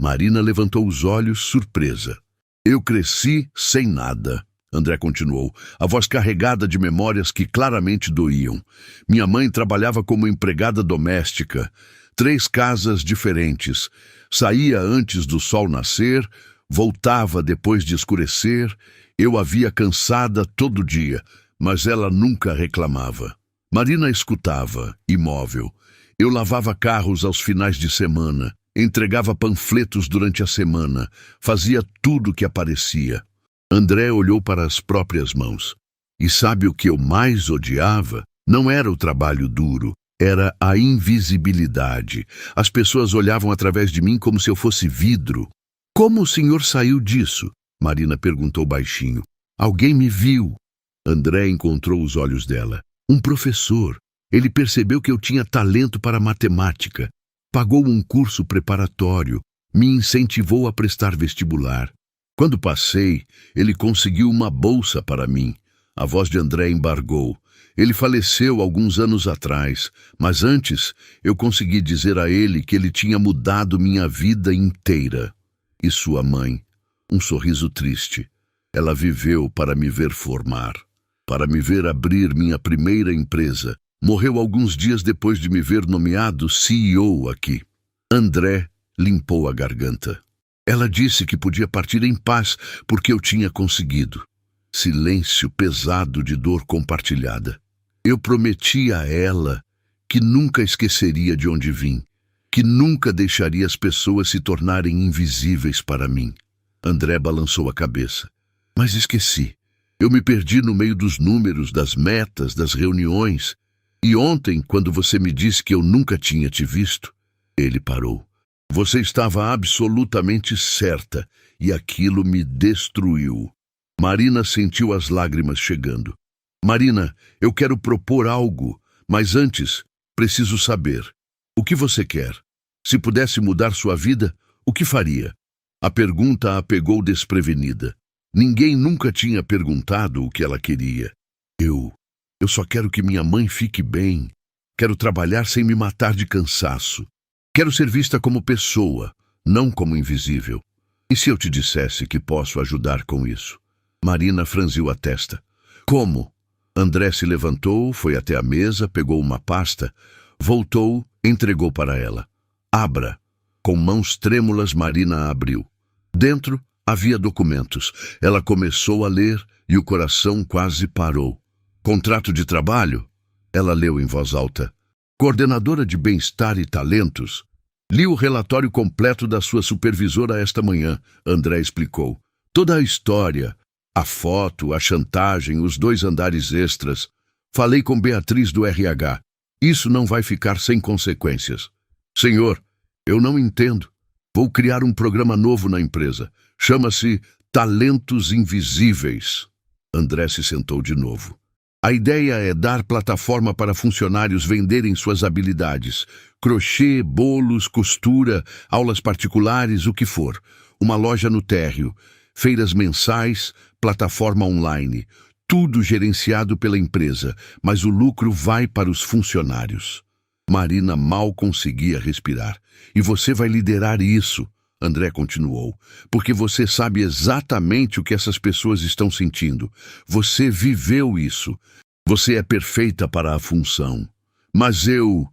A: Marina levantou os olhos, surpresa. Eu cresci sem nada, André continuou, a voz carregada de memórias que claramente doíam. Minha mãe trabalhava como empregada doméstica, 3 casas diferentes. Saía antes do sol nascer, voltava depois de escurecer. Eu a via cansada todo dia, mas ela nunca reclamava. Marina escutava, imóvel. Eu lavava carros aos finais de semana, entregava panfletos durante a semana, fazia tudo que aparecia. André olhou para as próprias mãos. E sabe o que eu mais odiava? Não era o trabalho duro, era a invisibilidade. As pessoas olhavam através de mim como se eu fosse vidro. Como o senhor saiu disso? Marina perguntou baixinho. Alguém me viu. André encontrou os olhos dela. Um professor. Ele percebeu que eu tinha talento para matemática. Pagou um curso preparatório. Me incentivou a prestar vestibular. Quando passei, ele conseguiu uma bolsa para mim. A voz de André embargou. Ele faleceu alguns anos atrás, mas antes eu consegui dizer a ele que ele tinha mudado minha vida inteira. E sua mãe? Um sorriso triste. Ela viveu para me ver formar, para me ver abrir minha primeira empresa. Morreu alguns dias depois de me ver nomeado CEO aqui. André limpou a garganta. Ela disse que podia partir em paz porque eu tinha conseguido. Silêncio pesado de dor compartilhada. Eu prometi a ela que nunca esqueceria de onde vim, que nunca deixaria as pessoas se tornarem invisíveis para mim. André balançou a cabeça. Mas esqueci. Eu me perdi no meio dos números, das metas, das reuniões. E ontem, quando você me disse que eu nunca tinha te visto, ele parou. Você estava absolutamente certa, e aquilo me destruiu. Marina sentiu as lágrimas chegando. Marina, eu quero propor algo, mas antes, preciso saber. O que você quer? Se pudesse mudar sua vida, o que faria? A pergunta a pegou desprevenida. Ninguém nunca tinha perguntado o que ela queria. Eu só quero que minha mãe fique bem. Quero trabalhar sem me matar de cansaço. Quero ser vista como pessoa, não como invisível. E se eu te dissesse que posso ajudar com isso? Marina franziu a testa. Como? André se levantou, foi até a mesa, pegou uma pasta, voltou, entregou para ela. Abra. Com mãos trêmulas, Marina abriu. Dentro havia documentos. Ela começou a ler e o coração quase parou. Contrato de trabalho? Ela leu em voz alta. Coordenadora de Bem-Estar e Talentos. Li o relatório completo da sua supervisora esta manhã, André explicou. Toda a história, a foto, a chantagem, os 2 andares extras. Falei com Beatriz do RH. Isso não vai ficar sem consequências. Senhor, eu não entendo. Vou criar um programa novo na empresa. Chama-se Talentos Invisíveis. André se sentou de novo. A ideia é dar plataforma para funcionários venderem suas habilidades. Crochê, bolos, costura, aulas particulares, o que for. Uma loja no térreo, feiras mensais, plataforma online. Tudo gerenciado pela empresa, mas o lucro vai para os funcionários. Marina mal conseguia respirar. E você vai liderar isso, André continuou, porque você sabe exatamente o que essas pessoas estão sentindo. Você viveu isso. Você é perfeita para a função. Mas eu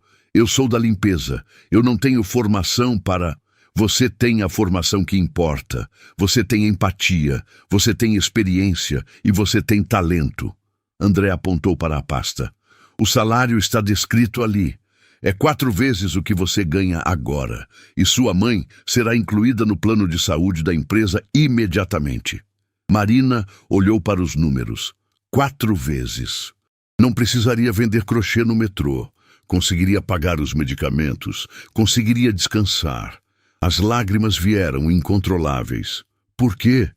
A: sou da limpeza. Eu não tenho formação para... Você tem a formação que importa. Você tem empatia. Você tem experiência. E você tem talento. André apontou para a pasta. O salário está descrito ali. É 4 vezes o que você ganha agora, e sua mãe será incluída no plano de saúde da empresa imediatamente. Marina olhou para os números. 4 vezes. Não precisaria vender crochê no metrô. Conseguiria pagar os medicamentos. Conseguiria descansar. As lágrimas vieram incontroláveis. Por quê?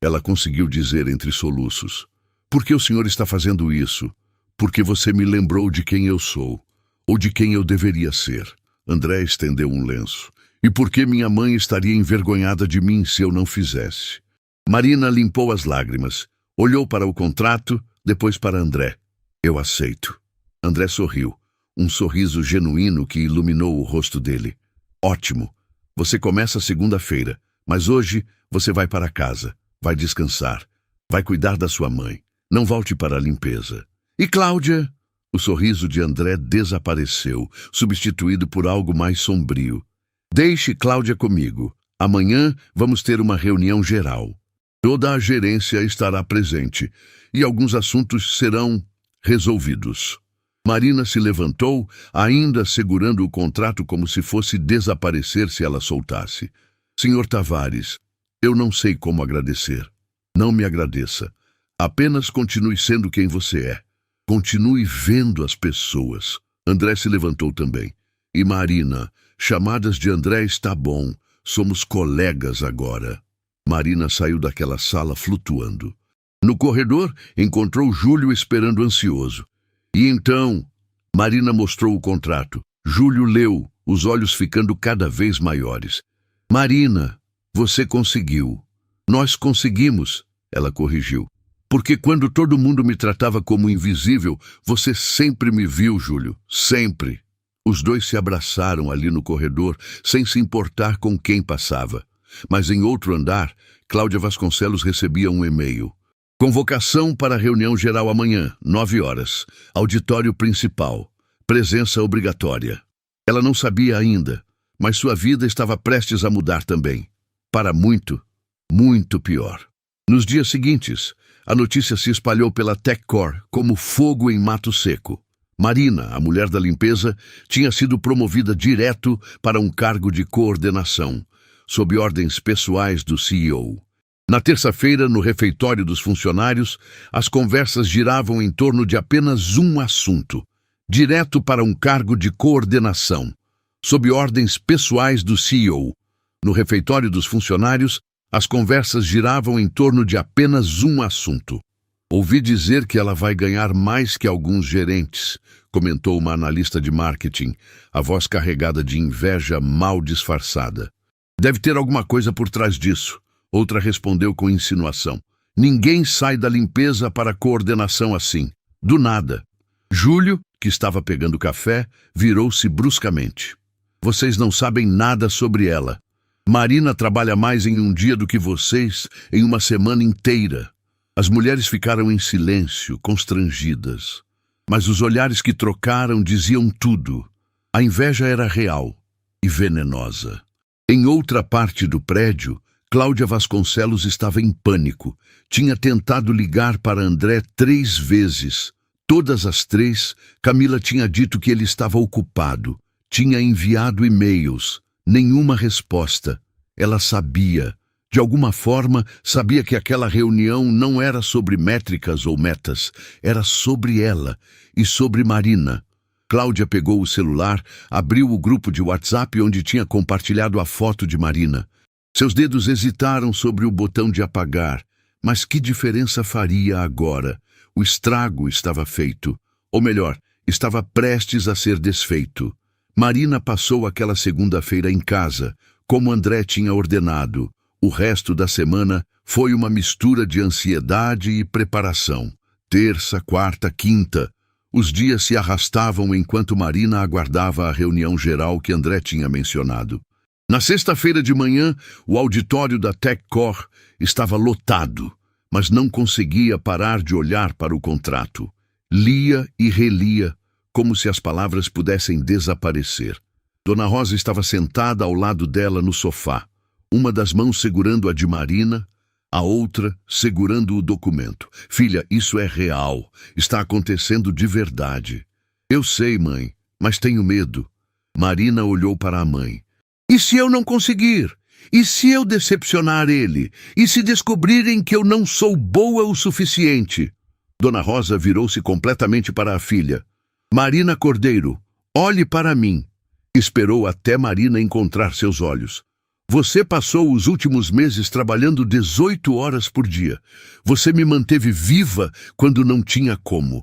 A: Ela conseguiu dizer entre soluços. Por que o senhor está fazendo isso? porque você me lembrou de quem eu sou, ou de quem eu deveria ser. André estendeu um lenço. E por que minha mãe estaria envergonhada de mim se eu não fizesse? Marina limpou as lágrimas, olhou para o contrato, depois para André. Eu aceito. André sorriu, um sorriso genuíno que iluminou o rosto dele. Ótimo. Você começa segunda-feira, mas hoje você vai para casa, vai descansar, vai cuidar da sua mãe. Não volte para a limpeza. E Cláudia? O sorriso de André desapareceu, substituído por algo mais sombrio. Deixe Cláudia comigo. Amanhã vamos ter uma reunião geral. Toda a gerência estará presente e alguns assuntos serão resolvidos. Marina se levantou, ainda segurando o contrato como se fosse desaparecer se ela soltasse. Senhor Tavares, eu não sei como agradecer. Não me agradeça. Apenas continue sendo quem você é. Continue vendo as pessoas. André se levantou também. E Marina, chamadas de André está bom. Somos colegas agora. Marina saiu daquela sala flutuando. No corredor, encontrou Júlio esperando ansioso. E então, Marina mostrou o contrato. Júlio leu, os olhos ficando cada vez maiores. Marina, você conseguiu. Nós conseguimos, ela corrigiu. Porque quando todo mundo me tratava como invisível, você sempre me viu, Júlio. Sempre. Os dois se abraçaram ali no corredor, sem se importar com quem passava. Mas em outro andar, Cláudia Vasconcelos recebia um e-mail. Convocação para a reunião geral amanhã, 9 horas. Auditório principal. Presença obrigatória. Ela não sabia ainda, mas sua vida estava prestes a mudar também. Para muito, muito pior. Nos dias seguintes, a notícia se espalhou pela TechCore como fogo em mato seco. Marina, a mulher da limpeza, tinha sido promovida direto para um cargo de coordenação, sob ordens pessoais do CEO. Na terça-feira, no refeitório dos funcionários, as conversas giravam em torno de apenas um assunto, direto para um cargo de coordenação, sob ordens pessoais do CEO. No refeitório dos funcionários, as conversas giravam em torno de apenas um assunto. Ouvi dizer que ela vai ganhar mais que alguns gerentes, comentou uma analista de marketing, a voz carregada de inveja mal disfarçada. Deve ter alguma coisa por trás disso. Outra respondeu com insinuação. Ninguém sai da limpeza para coordenação assim. Do nada. Júlio, que estava pegando café, virou-se bruscamente. Vocês não sabem nada sobre ela. Marina trabalha mais em um dia do que vocês em uma semana inteira. As mulheres ficaram em silêncio, constrangidas. Mas os olhares que trocaram diziam tudo. A inveja era real e venenosa. Em outra parte do prédio, Cláudia Vasconcelos estava em pânico. Tinha tentado ligar para André 3 vezes. Todas as 3, Camila tinha dito que ele estava ocupado. Tinha enviado e-mails. Nenhuma resposta. Ela sabia. De alguma forma, sabia que aquela reunião não era sobre métricas ou metas. Era sobre ela e sobre Marina. Cláudia pegou o celular, abriu o grupo de WhatsApp onde tinha compartilhado a foto de Marina. Seus dedos hesitaram sobre o botão de apagar. Mas que diferença faria agora? O estrago estava feito. Ou melhor, estava prestes a ser desfeito. Marina passou aquela segunda-feira em casa, como André tinha ordenado. O resto da semana foi uma mistura de ansiedade e preparação. Terça, quarta, quinta. Os dias se arrastavam enquanto Marina aguardava a reunião geral que André tinha mencionado. Na sexta-feira de manhã, o auditório da TechCore estava lotado, mas não conseguia parar de olhar para o contrato. Lia e relia, como se as palavras pudessem desaparecer. Dona Rosa estava sentada ao lado dela no sofá, uma das mãos segurando a de Marina, a outra segurando o documento. Filha, isso é real. Está acontecendo de verdade. Eu sei, mãe, mas tenho medo. Marina olhou para a mãe. E se eu não conseguir? E se eu decepcionar ele? E se descobrirem que eu não sou boa o suficiente? Dona Rosa virou-se completamente para a filha. Marina Cordeiro, olhe para mim. Esperou até Marina encontrar seus olhos. Você passou os últimos meses trabalhando 18 horas por dia. Você me manteve viva quando não tinha como.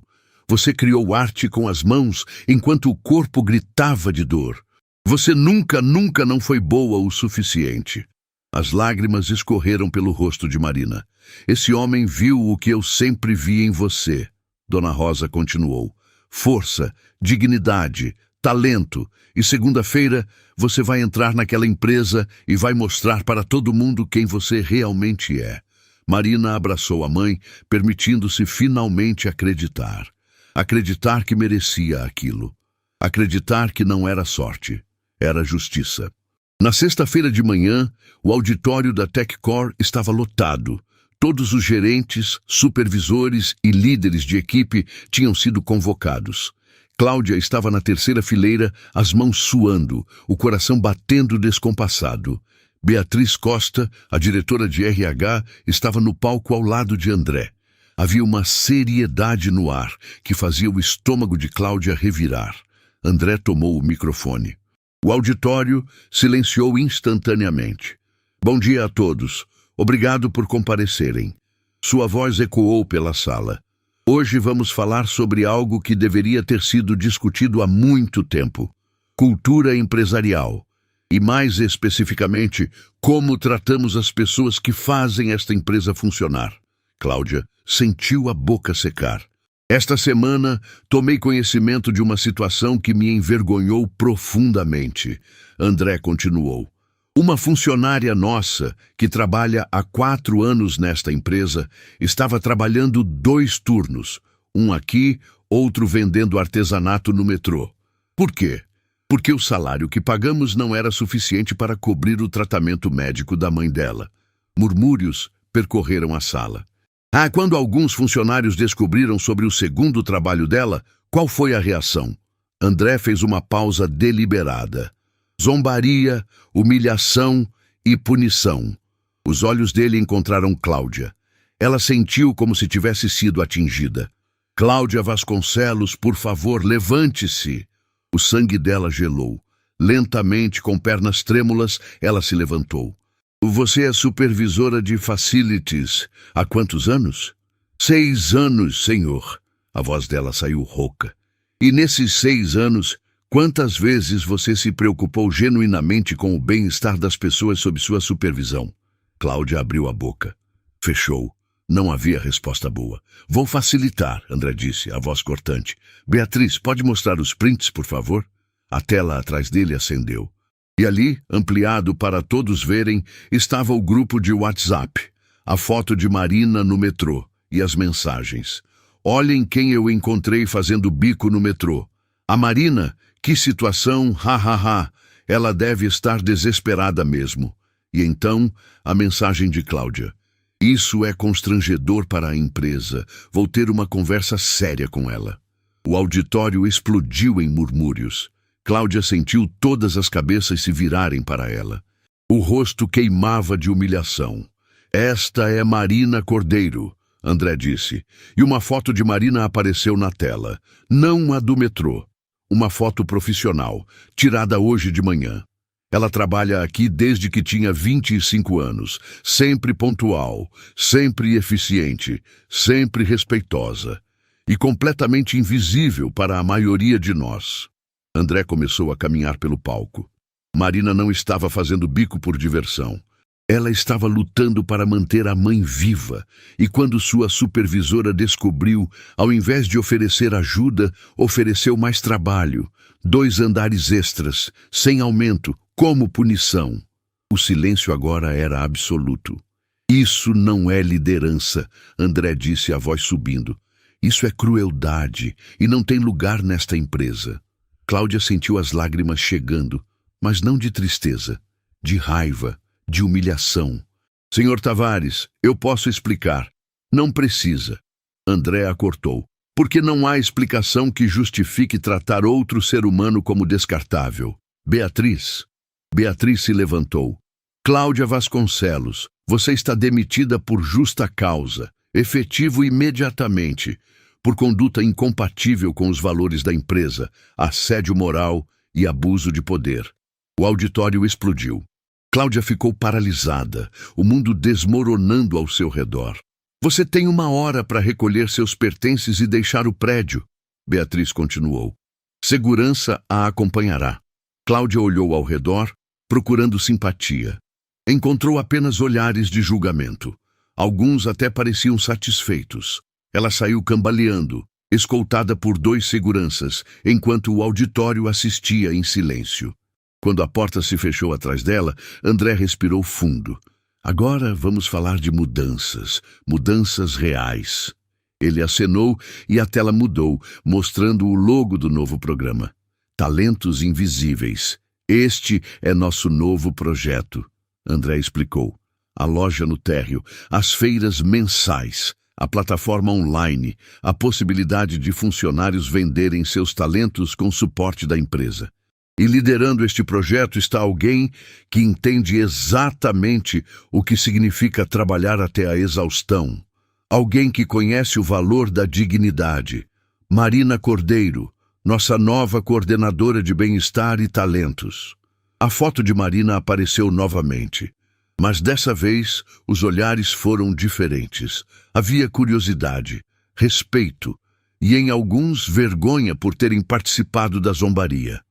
A: Você criou arte com as mãos enquanto o corpo gritava de dor. Você nunca não foi boa o suficiente. As lágrimas escorreram pelo rosto de Marina. Esse homem viu o que eu sempre vi em você. Dona Rosa continuou. Força, dignidade, talento. E segunda-feira você vai entrar naquela empresa e vai mostrar para todo mundo quem você realmente é. Marina abraçou a mãe, permitindo-se finalmente acreditar. Acreditar que merecia aquilo. Acreditar que não era sorte. Era justiça. Na sexta-feira de manhã, o auditório da TechCore estava lotado. Todos os gerentes, supervisores e líderes de equipe tinham sido convocados. Cláudia estava na terceira fileira, as mãos suando, o coração batendo descompassado. Beatriz Costa, a diretora de RH, estava no palco ao lado de André. Havia uma seriedade no ar que fazia o estômago de Cláudia revirar. André tomou o microfone. O auditório silenciou instantaneamente. Bom dia a todos. Obrigado por comparecerem. Sua voz ecoou pela sala. Hoje vamos falar sobre algo que deveria ter sido discutido há muito tempo. Cultura empresarial. E mais especificamente, como tratamos as pessoas que fazem esta empresa funcionar. Cláudia sentiu a boca secar. Esta semana, tomei conhecimento de uma situação que me envergonhou profundamente. André continuou. Uma funcionária nossa, que trabalha há 4 anos nesta empresa, estava trabalhando 2 turnos, um aqui, outro vendendo artesanato no metrô. Por quê? Porque o salário que pagamos não era suficiente para cobrir o tratamento médico da mãe dela. Murmúrios percorreram a sala. Quando alguns funcionários descobriram sobre o segundo trabalho dela, qual foi a reação? André fez uma pausa deliberada. Zombaria, humilhação e punição. Os olhos dele encontraram Cláudia. Ela sentiu como se tivesse sido atingida. Cláudia Vasconcelos, por favor, levante-se. O sangue dela gelou. Lentamente, com pernas trêmulas, ela se levantou. Você é supervisora de facilities. Há quantos anos? 6 anos, senhor. A voz dela saiu rouca. E nesses 6 anos, quantas vezes você se preocupou genuinamente com o bem-estar das pessoas sob sua supervisão? Cláudia abriu a boca. Fechou. Não havia resposta boa. Vou facilitar, André disse, a voz cortante. Beatriz, pode mostrar os prints, por favor? A tela atrás dele acendeu. E ali, ampliado para todos verem, estava o grupo de WhatsApp, a foto de Marina no metrô e as mensagens. Olhem quem eu encontrei fazendo bico no metrô. A Marina, que situação, ha. Ela deve estar desesperada mesmo. E então, a mensagem de Cláudia. Isso é constrangedor para a empresa. Vou ter uma conversa séria com ela. O auditório explodiu em murmúrios. Cláudia sentiu todas as cabeças se virarem para ela. O rosto queimava de humilhação. Esta é Marina Cordeiro, André disse, e uma foto de Marina apareceu na tela. Não a do metrô. Uma foto profissional, tirada hoje de manhã. Ela trabalha aqui desde que tinha 25 anos, sempre pontual, sempre eficiente, sempre respeitosa, e completamente invisível para a maioria de nós. André começou a caminhar pelo palco. Marina não estava fazendo bico por diversão. Ela estava lutando para manter a mãe viva, e quando sua supervisora descobriu, ao invés de oferecer ajuda, ofereceu mais trabalho, 2 andares extras, sem aumento, como punição. O silêncio agora era absoluto. Isso não é liderança, André disse, a voz subindo. Isso é crueldade, e não tem lugar nesta empresa. Cláudia sentiu as lágrimas chegando, mas não de tristeza, de raiva, de humilhação. Senhor Tavares, eu posso explicar. Não precisa. André a cortou. Porque não há explicação que justifique tratar outro ser humano como descartável. Beatriz. Beatriz se levantou. Cláudia Vasconcelos, você está demitida por justa causa, efetivo imediatamente, por conduta incompatível com os valores da empresa, assédio moral e abuso de poder. O auditório explodiu. Cláudia ficou paralisada, o mundo desmoronando ao seu redor. Você tem 1 hora para recolher seus pertences e deixar o prédio. Beatriz continuou. Segurança a acompanhará. Cláudia olhou ao redor, procurando simpatia. Encontrou apenas olhares de julgamento. Alguns até pareciam satisfeitos. Ela saiu cambaleando, escoltada por 2 seguranças, enquanto o auditório assistia em silêncio. Quando a porta se fechou atrás dela, André respirou fundo. Agora vamos falar de mudanças, mudanças reais. Ele acenou e a tela mudou, mostrando o logo do novo programa. Talentos Invisíveis. Este é nosso novo projeto, André explicou. A loja no térreo, as feiras mensais, a plataforma online, a possibilidade de funcionários venderem seus talentos com suporte da empresa. E liderando este projeto está alguém que entende exatamente o que significa trabalhar até a exaustão. Alguém que conhece o valor da dignidade. Marina Cordeiro, nossa nova coordenadora de bem-estar e talentos. A foto de Marina apareceu novamente. Mas dessa vez, os olhares foram diferentes. Havia curiosidade, respeito e, em alguns, vergonha por terem participado da zombaria.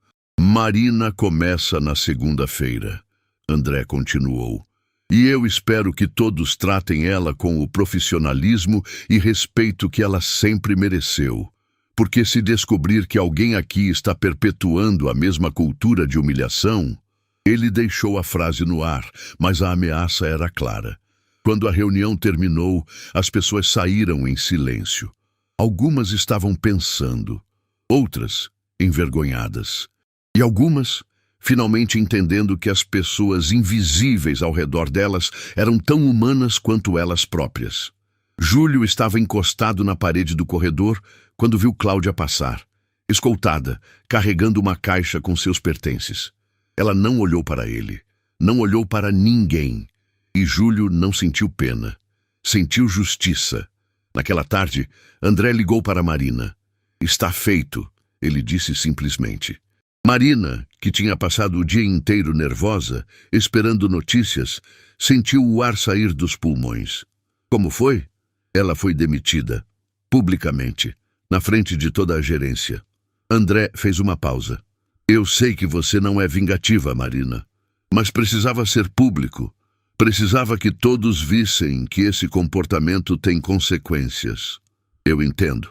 A: Marina começa na segunda-feira, André continuou. E eu espero que todos tratem ela com o profissionalismo e respeito que ela sempre mereceu. Porque se descobrir que alguém aqui está perpetuando a mesma cultura de humilhação... Ele deixou a frase no ar, mas a ameaça era clara. Quando a reunião terminou, as pessoas saíram em silêncio. Algumas estavam pensando, outras envergonhadas. E algumas, finalmente entendendo que as pessoas invisíveis ao redor delas eram tão humanas quanto elas próprias. Júlio estava encostado na parede do corredor quando viu Cláudia passar, escoltada, carregando uma caixa com seus pertences. Ela não olhou para ele, não olhou para ninguém, e Júlio não sentiu pena, sentiu justiça. Naquela tarde, André ligou para Marina. Está feito, ele disse simplesmente. Marina, que tinha passado o dia inteiro nervosa, esperando notícias, sentiu o ar sair dos pulmões. Como foi? Ela foi demitida, publicamente, na frente de toda a gerência. André fez uma pausa. Eu sei que você não é vingativa, Marina, mas precisava ser público. Precisava que todos vissem que esse comportamento tem consequências. Eu entendo.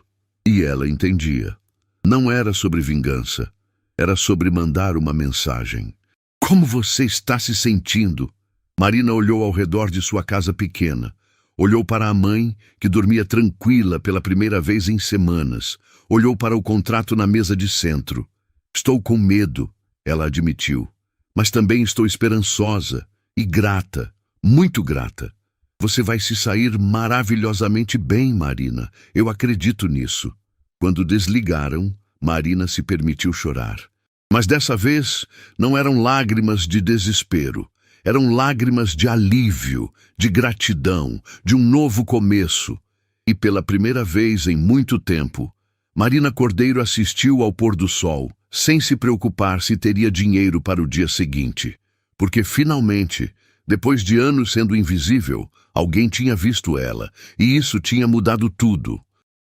A: E ela entendia. Não era sobre vingança. Era sobre mandar uma mensagem. Como você está se sentindo? Marina olhou ao redor de sua casa pequena. Olhou para a mãe, que dormia tranquila pela primeira vez em semanas. Olhou para o contrato na mesa de centro. Estou com medo, ela admitiu, mas também estou esperançosa e grata, muito grata. Você vai se sair maravilhosamente bem, Marina. Eu acredito nisso. Quando desligaram, Marina se permitiu chorar. Mas dessa vez não eram lágrimas de desespero. Eram lágrimas de alívio, de gratidão, de um novo começo. E pela primeira vez em muito tempo, Marina Cordeiro assistiu ao pôr do sol, sem se preocupar se teria dinheiro para o dia seguinte. Porque, finalmente, depois de anos sendo invisível, alguém tinha visto ela, e isso tinha mudado tudo.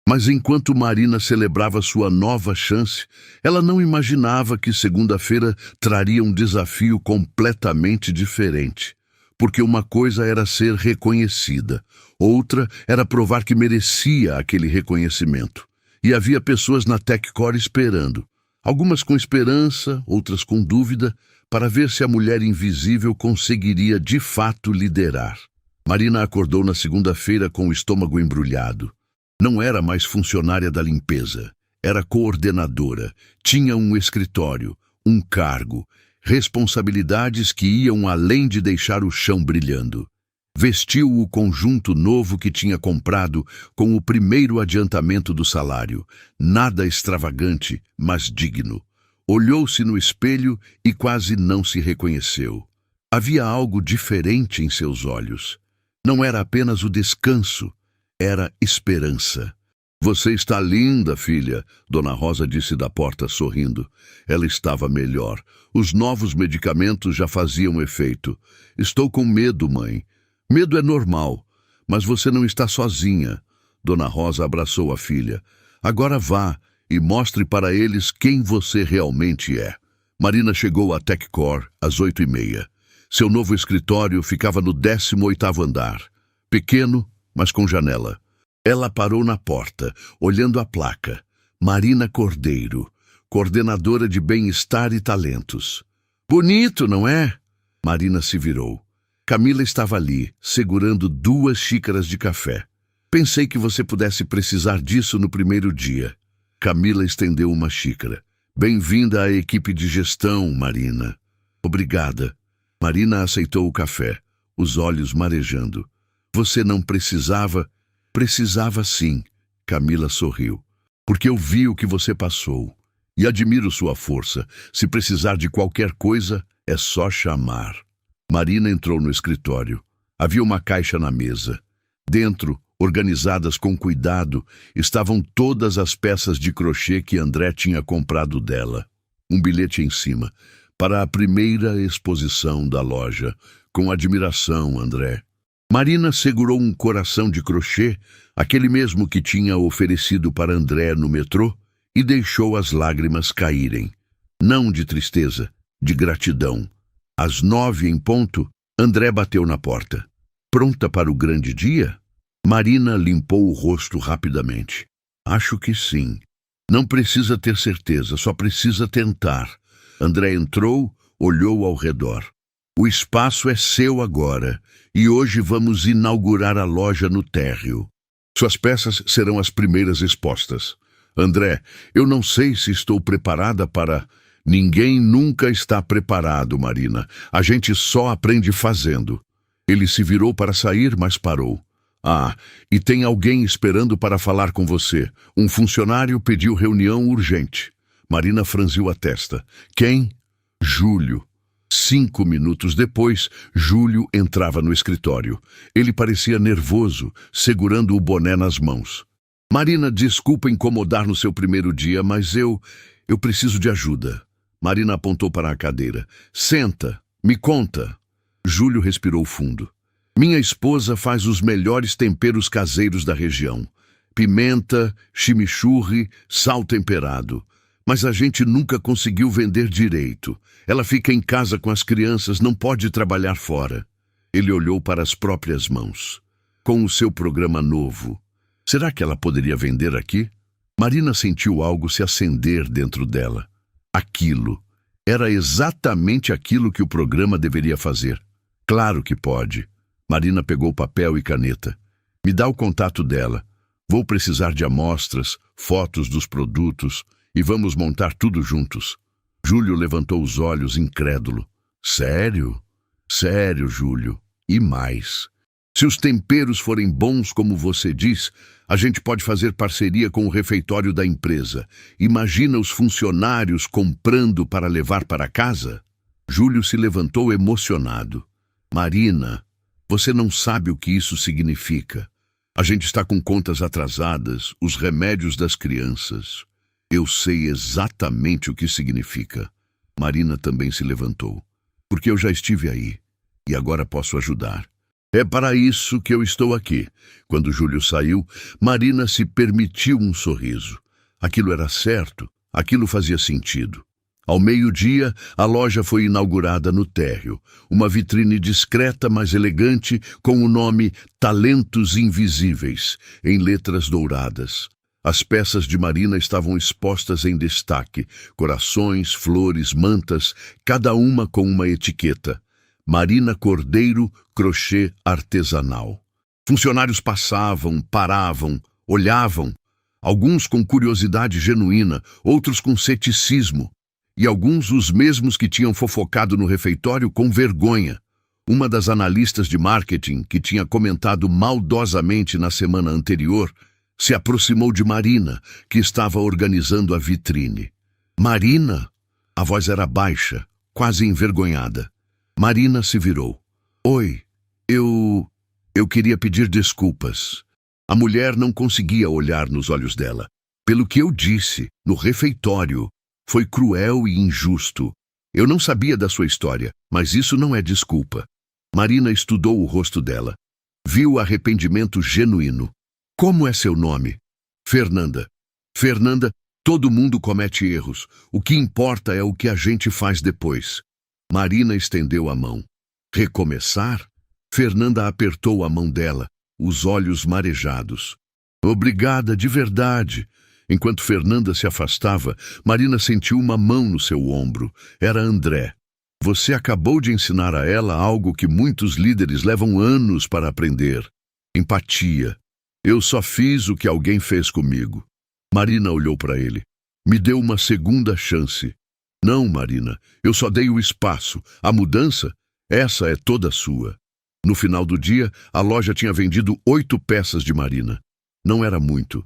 A: Mas enquanto Marina celebrava sua nova chance, ela não imaginava que segunda-feira traria um desafio completamente diferente. Porque uma coisa era ser reconhecida, outra era provar que merecia aquele reconhecimento. E havia pessoas na TechCore esperando. Algumas com esperança, outras com dúvida, para ver se a mulher invisível conseguiria de fato liderar. Marina acordou na segunda-feira com o estômago embrulhado. Não era mais funcionária da limpeza, era coordenadora, tinha um escritório, um cargo, responsabilidades que iam além de deixar o chão brilhando. Vestiu o conjunto novo que tinha comprado com o primeiro adiantamento do salário. Nada extravagante, mas digno. Olhou-se no espelho e quase não se reconheceu. Havia algo diferente em seus olhos. Não era apenas o descanso, era esperança. Você está linda, filha, Dona Rosa disse da porta sorrindo. Ela estava melhor. Os novos medicamentos já faziam efeito. Estou com medo, mãe. Medo é normal, mas você não está sozinha. Dona Rosa abraçou a filha. Agora vá, e mostre para eles quem você realmente é. Marina chegou à TechCore às 8h30. Seu novo escritório ficava no 18º andar. Pequeno, mas com janela. Ela parou na porta, olhando a placa. Marina Cordeiro, coordenadora de bem-estar e talentos. Bonito, não é? Marina se virou. Camila estava ali, segurando 2 xícaras de café. Pensei que você pudesse precisar disso no primeiro dia. Camila estendeu uma xícara. Bem-vinda à equipe de gestão, Marina. Obrigada. Marina aceitou o café, os olhos marejando. Você não precisava? Precisava sim. Camila sorriu. Porque eu vi o que você passou. E admiro sua força. Se precisar de qualquer coisa, é só chamar. Marina entrou no escritório. Havia uma caixa na mesa. Dentro, organizadas com cuidado, estavam todas as peças de crochê que André tinha comprado dela. Um bilhete em cima. Para a primeira exposição da loja. Com admiração, André. Marina segurou um coração de crochê, aquele mesmo que tinha oferecido para André no metrô, e deixou as lágrimas caírem. Não de tristeza, de gratidão. Às 9 em ponto, André bateu na porta. Pronta para o grande dia? Marina limpou o rosto rapidamente. Acho que sim. Não precisa ter certeza, só precisa tentar. André entrou, olhou ao redor. O espaço é seu agora, e hoje vamos inaugurar a loja no térreo. Suas peças serão as primeiras expostas. André, eu não sei se estou preparada para... Ninguém nunca está preparado, Marina. A gente só aprende fazendo. Ele se virou para sair, mas parou. Ah, e tem alguém esperando para falar com você. Um funcionário pediu reunião urgente. Marina franziu a testa. Quem? Júlio. 5 minutos depois, Júlio entrava no escritório. Ele parecia nervoso, segurando o boné nas mãos. Marina, desculpa incomodar no seu primeiro dia, mas eu preciso de ajuda. Marina apontou para a cadeira. Senta, me conta. Júlio respirou fundo. Minha esposa faz os melhores temperos caseiros da região. Pimenta, chimichurri, sal temperado. Mas a gente nunca conseguiu vender direito. Ela fica em casa com as crianças, não pode trabalhar fora. Ele olhou para as próprias mãos. Com o seu programa novo, será que ela poderia vender aqui? Marina sentiu algo se acender dentro dela. Aquilo. Era exatamente aquilo que o programa deveria fazer. Claro que pode. Marina pegou papel e caneta. Me dá o contato dela. Vou precisar de amostras, fotos dos produtos e vamos montar tudo juntos. Júlio levantou os olhos, incrédulo. Sério? Sério, Júlio. E mais. Se os temperos forem bons como você diz, a gente pode fazer parceria com o refeitório da empresa. Imagina os funcionários comprando para levar para casa? Júlio se levantou emocionado. Marina, você não sabe o que isso significa. A gente está com contas atrasadas, os remédios das crianças. Eu sei exatamente o que significa. Marina também se levantou. Porque eu já estive aí, e agora posso ajudar. É para isso que eu estou aqui. Quando Júlio saiu, Marina se permitiu um sorriso. Aquilo era certo, aquilo fazia sentido. Ao meio-dia, a loja foi inaugurada no térreo. Uma vitrine discreta, mas elegante, com o nome Talentos Invisíveis, em letras douradas. As peças de Marina estavam expostas em destaque. Corações, flores, mantas, cada uma com uma etiqueta. Marina Cordeiro, crochê artesanal. Funcionários passavam, paravam, olhavam. Alguns com curiosidade genuína, outros com ceticismo. E alguns os mesmos que tinham fofocado no refeitório com vergonha. Uma das analistas de marketing, que tinha comentado maldosamente na semana anterior, se aproximou de Marina, que estava organizando a vitrine. Marina? A voz era baixa, quase envergonhada. Marina se virou. Oi, eu queria pedir desculpas. A mulher não conseguia olhar nos olhos dela. Pelo que eu disse, no refeitório, foi cruel e injusto. Eu não sabia da sua história, mas isso não é desculpa. Marina estudou o rosto dela. Viu arrependimento genuíno. Como é seu nome? Fernanda. Fernanda, Todo mundo comete erros. O que importa é o que a gente faz depois. Marina estendeu a mão. Recomeçar? Fernanda apertou a mão dela, os olhos marejados. Obrigada, de verdade. Enquanto Fernanda se afastava, Marina sentiu uma mão no seu ombro. Era André. Você acabou de ensinar a ela algo que muitos líderes levam anos para aprender. Empatia. Eu só fiz o que alguém fez comigo. Marina olhou para ele. Me deu uma segunda chance. Não, Marina, eu só dei o espaço. A mudança, essa é toda sua. No final do dia, a loja tinha vendido 8 peças de Marina. Não era muito,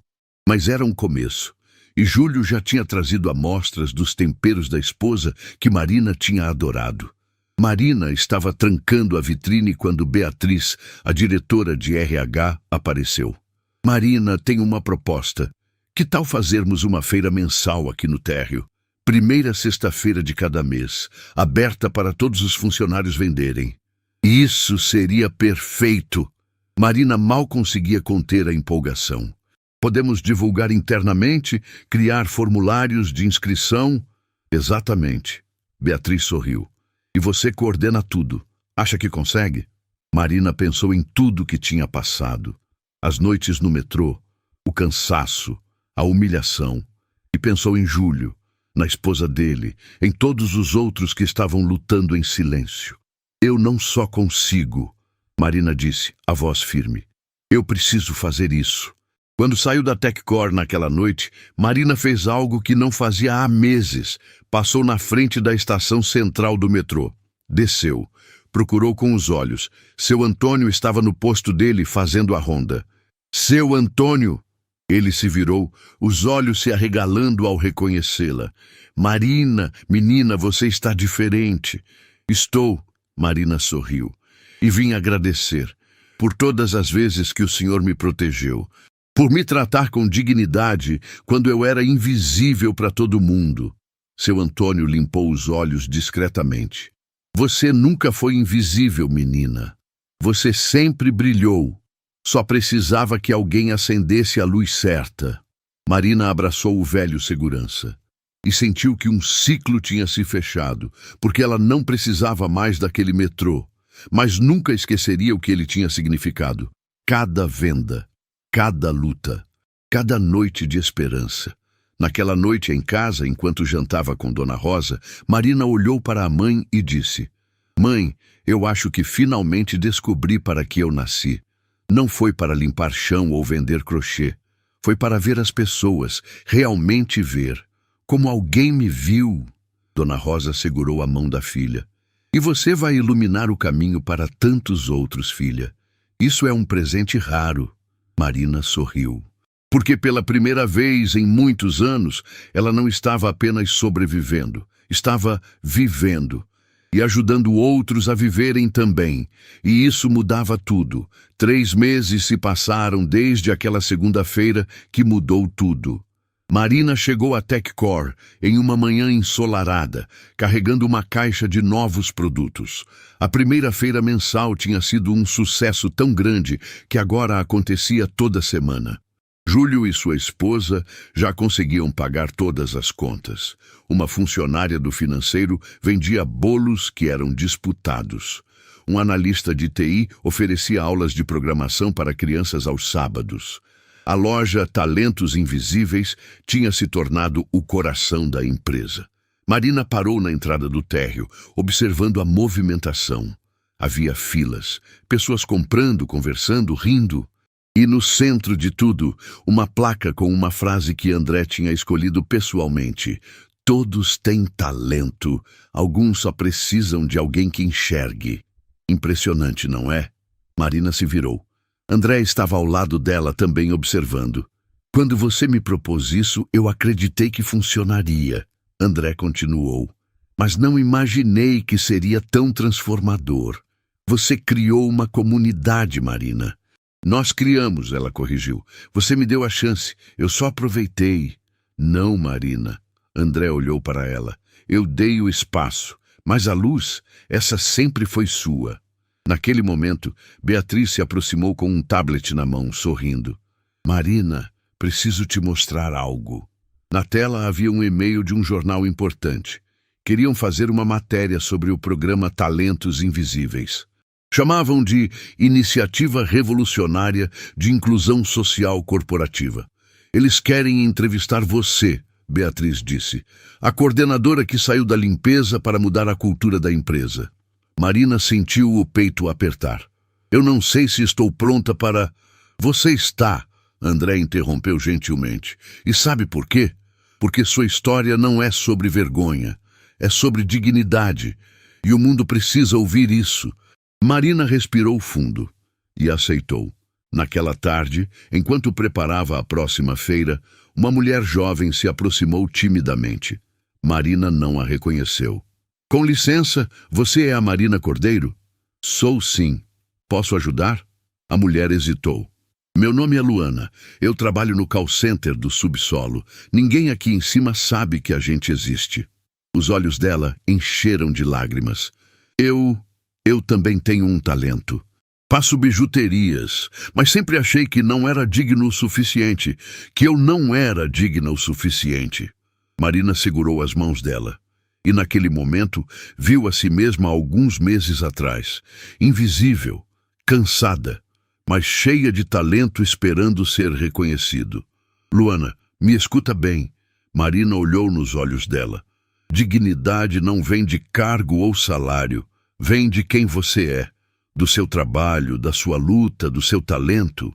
A: mas era um começo. E Júlio já tinha trazido amostras dos temperos da esposa que Marina tinha adorado. Marina estava trancando a vitrine quando Beatriz, a diretora de RH, apareceu. Marina, tem uma proposta. Que tal fazermos uma feira mensal aqui no térreo? Primeira sexta-feira de cada mês, aberta para todos os funcionários venderem. Isso seria perfeito! Marina mal conseguia conter a empolgação. Podemos divulgar internamente, criar formulários de inscrição? Exatamente. Beatriz sorriu. E você coordena tudo. Acha que consegue? Marina pensou em tudo que tinha passado. As noites no metrô, o cansaço, a humilhação. E pensou em Júlio, na esposa dele, em todos os outros que estavam lutando em silêncio. Eu não só consigo, Marina disse, a voz firme. Eu preciso fazer isso. Quando saiu da TechCore naquela noite, Marina fez algo que não fazia há meses. Passou na frente da estação central do metrô. Desceu. Procurou com os olhos. Seu Antônio estava no posto dele fazendo a ronda. Seu Antônio! Ele se virou, os olhos se arregalando ao reconhecê-la. Marina, menina, você está diferente. Estou, Marina sorriu. E vim agradecer por todas as vezes que o senhor me protegeu. Por me tratar com dignidade quando eu era invisível para todo mundo. Seu Antônio limpou os olhos discretamente. Você nunca foi invisível, menina. Você sempre brilhou. Só precisava que alguém acendesse a luz certa. Marina abraçou o velho segurança. E sentiu que um ciclo tinha se fechado, porque ela não precisava mais daquele metrô. Mas nunca esqueceria o que ele tinha significado. Cada venda. Cada luta, cada noite de esperança. Naquela noite em casa, enquanto jantava com Dona Rosa, Marina olhou para a mãe e disse: Mãe, eu acho que finalmente descobri para que eu nasci. Não foi para limpar chão ou vender crochê. Foi para ver as pessoas, realmente ver. Como alguém me viu. Dona Rosa segurou a mão da filha. E você vai iluminar o caminho para tantos outros, filha. Isso é um presente raro. Marina sorriu. Porque pela primeira vez em muitos anos, ela não estava apenas sobrevivendo, estava vivendo e ajudando outros a viverem também. E isso mudava tudo. 3 meses se passaram desde aquela segunda-feira que mudou tudo. Marina chegou à TechCore em uma manhã ensolarada, carregando uma caixa de novos produtos. A primeira feira mensal tinha sido um sucesso tão grande que agora acontecia toda semana. Júlio e sua esposa já conseguiam pagar todas as contas. Uma funcionária do financeiro vendia bolos que eram disputados. Um analista de TI oferecia aulas de programação para crianças aos sábados. A loja Talentos Invisíveis tinha se tornado o coração da empresa. Marina parou na entrada do térreo, observando a movimentação. Havia filas, pessoas comprando, conversando, rindo. E no centro de tudo, uma placa com uma frase que André tinha escolhido pessoalmente. Todos têm talento, alguns só precisam de alguém que enxergue. Impressionante, não é? Marina se virou. André estava ao lado dela também observando. Quando você me propôs isso, eu acreditei que funcionaria. André continuou. Mas não imaginei que seria tão transformador. Você criou uma comunidade, Marina. Nós criamos, ela corrigiu. Você me deu a chance, eu só aproveitei. Não, Marina. André olhou para ela. Eu dei o espaço, mas a luz, essa sempre foi sua. Naquele momento, Beatriz se aproximou com um tablet na mão, sorrindo. Marina, preciso te mostrar algo. Na tela havia um e-mail de um jornal importante. Queriam fazer uma matéria sobre o programa Talentos Invisíveis. Chamavam de Iniciativa Revolucionária de Inclusão Social Corporativa. Eles querem entrevistar você, Beatriz disse, a coordenadora que saiu da limpeza para mudar a cultura da empresa. Marina sentiu o peito apertar. Eu não sei se estou pronta para... Você está, André interrompeu gentilmente. E sabe por quê? Porque sua história não é sobre vergonha, é sobre dignidade. E o mundo precisa ouvir isso. Marina respirou fundo e aceitou. Naquela tarde, enquanto preparava a próxima feira, uma mulher jovem se aproximou timidamente. Marina não a reconheceu. Com licença, você é a Marina Cordeiro? Sou sim. Posso ajudar? A mulher hesitou. Meu nome é Luana. Eu trabalho no call center do subsolo. Ninguém aqui em cima sabe que a gente existe. Os olhos dela encheram de lágrimas. Eu também tenho um talento. Faço bijuterias, mas sempre achei que não era digno o suficiente, que eu não era digna o suficiente. Marina segurou as mãos dela. E naquele momento viu a si mesma alguns meses atrás, invisível, cansada, mas cheia de talento esperando ser reconhecido. Luana, me escuta bem. Marina olhou nos olhos dela. Dignidade não vem de cargo ou salário, vem de quem você é, do seu trabalho, da sua luta, do seu talento.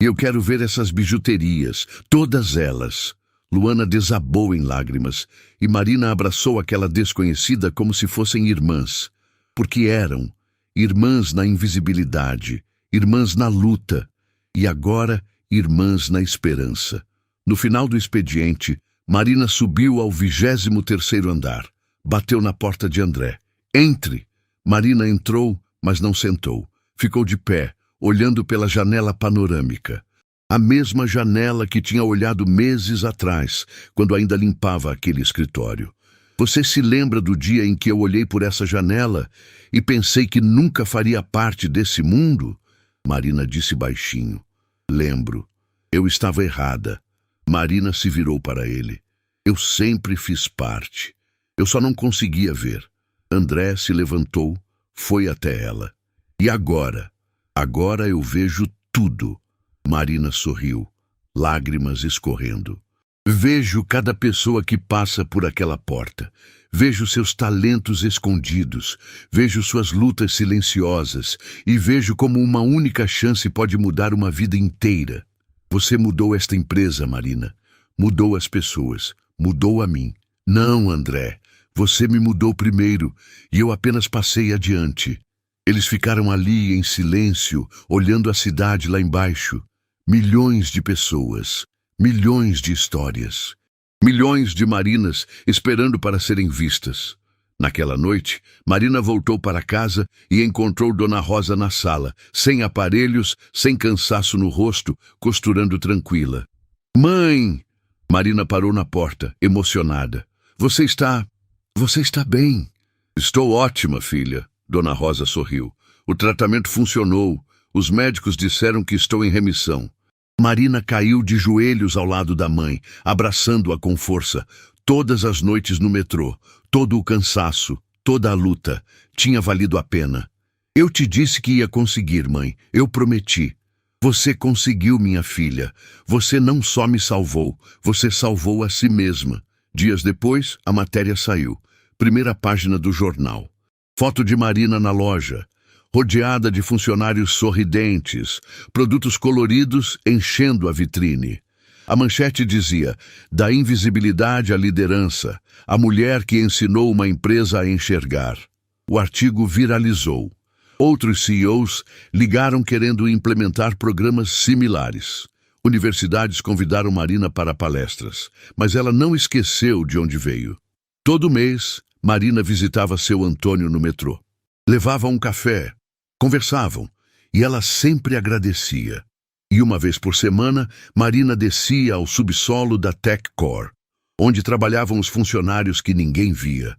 A: E eu quero ver essas bijuterias, todas elas. Luana desabou em lágrimas e Marina abraçou aquela desconhecida como se fossem irmãs, porque eram irmãs na invisibilidade, irmãs na luta e agora irmãs na esperança. No final do expediente, Marina subiu ao 23º andar, bateu na porta de André. Entre! Marina entrou, mas não sentou. Ficou de pé, olhando pela janela panorâmica. A mesma janela que tinha olhado meses atrás, quando ainda limpava aquele escritório. Você se lembra do dia em que eu olhei por essa janela e pensei que nunca faria parte desse mundo? Marina disse baixinho. Lembro. Eu estava errada. Marina se virou para ele. Eu sempre fiz parte. Eu só não conseguia ver. André se levantou, foi até ela. E agora? Agora eu vejo tudo. Marina sorriu, lágrimas escorrendo. Vejo cada pessoa que passa por aquela porta. Vejo seus talentos escondidos. Vejo suas lutas silenciosas. E vejo como uma única chance pode mudar uma vida inteira. Você mudou esta empresa, Marina. Mudou as pessoas. Mudou a mim. Não, André. Você me mudou primeiro e eu apenas passei adiante. Eles ficaram ali em silêncio, olhando a cidade lá embaixo. Milhões de pessoas, milhões de histórias, milhões de Marinas esperando para serem vistas. Naquela noite, Marina voltou para casa e encontrou Dona Rosa na sala, sem aparelhos, sem cansaço no rosto, costurando tranquila. Mãe! Marina parou na porta, emocionada. Você está bem? Estou ótima, filha. Dona Rosa sorriu. O tratamento funcionou. Os médicos disseram que estou em remissão. Marina caiu de joelhos ao lado da mãe, abraçando-a com força. Todas as noites no metrô, todo o cansaço, toda a luta, tinha valido a pena. Eu te disse que ia conseguir, mãe. Eu prometi. Você conseguiu, minha filha. Você não só me salvou, você salvou a si mesma. Dias depois, a matéria saiu. Primeira página do jornal. Foto de Marina na loja, rodeada de funcionários sorridentes, produtos coloridos enchendo a vitrine. A manchete dizia, da invisibilidade à liderança, a mulher que ensinou uma empresa a enxergar. O artigo viralizou. Outros CEOs ligaram querendo implementar programas similares. Universidades convidaram Marina para palestras, mas ela não esqueceu de onde veio. Todo mês, Marina visitava seu Antônio no metrô. Levava um café, conversavam, e ela sempre agradecia. E uma vez por semana, Marina descia ao subsolo da TechCore, onde trabalhavam os funcionários que ninguém via.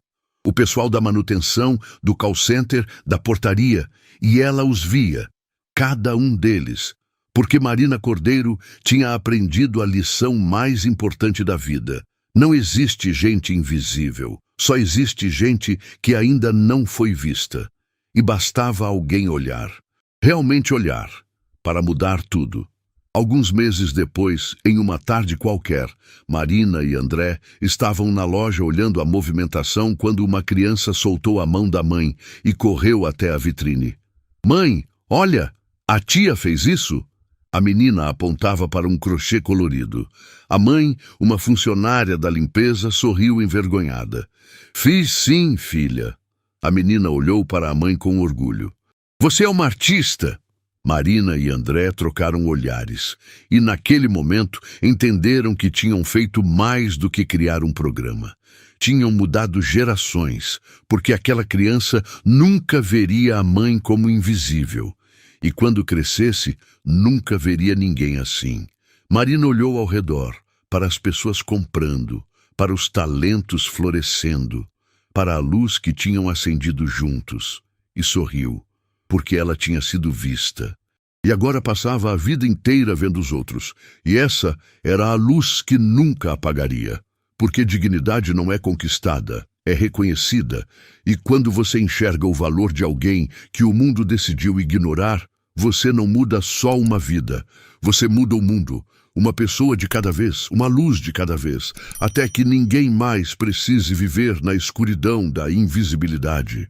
A: O pessoal da manutenção, do call center, da portaria, e ela os via, cada um deles, porque Marina Cordeiro tinha aprendido a lição mais importante da vida. Não existe gente invisível, só existe gente que ainda não foi vista. E bastava alguém olhar, realmente olhar, para mudar tudo. Alguns meses depois, em uma tarde qualquer, Marina e André estavam na loja olhando a movimentação quando uma criança soltou a mão da mãe e correu até a vitrine. "Mãe, olha, a tia fez isso?" A menina apontava para um crochê colorido. A mãe, uma funcionária da limpeza, sorriu envergonhada. "Fiz sim, filha." A menina olhou para a mãe com orgulho. "Você é uma artista." Marina e André trocaram olhares e, naquele momento, entenderam que tinham feito mais do que criar um programa. Tinham mudado gerações, porque aquela criança nunca veria a mãe como invisível. E quando crescesse, nunca veria ninguém assim. Marina olhou ao redor, para as pessoas comprando, para os talentos florescendo, para a luz que tinham acendido juntos, e sorriu, porque ela tinha sido vista. E agora passava a vida inteira vendo os outros, e essa era a luz que nunca apagaria. Porque dignidade não é conquistada, é reconhecida, e quando você enxerga o valor de alguém que o mundo decidiu ignorar, você não muda só uma vida, você muda o mundo, uma pessoa de cada vez, uma luz de cada vez, até que ninguém mais precise viver na escuridão da invisibilidade.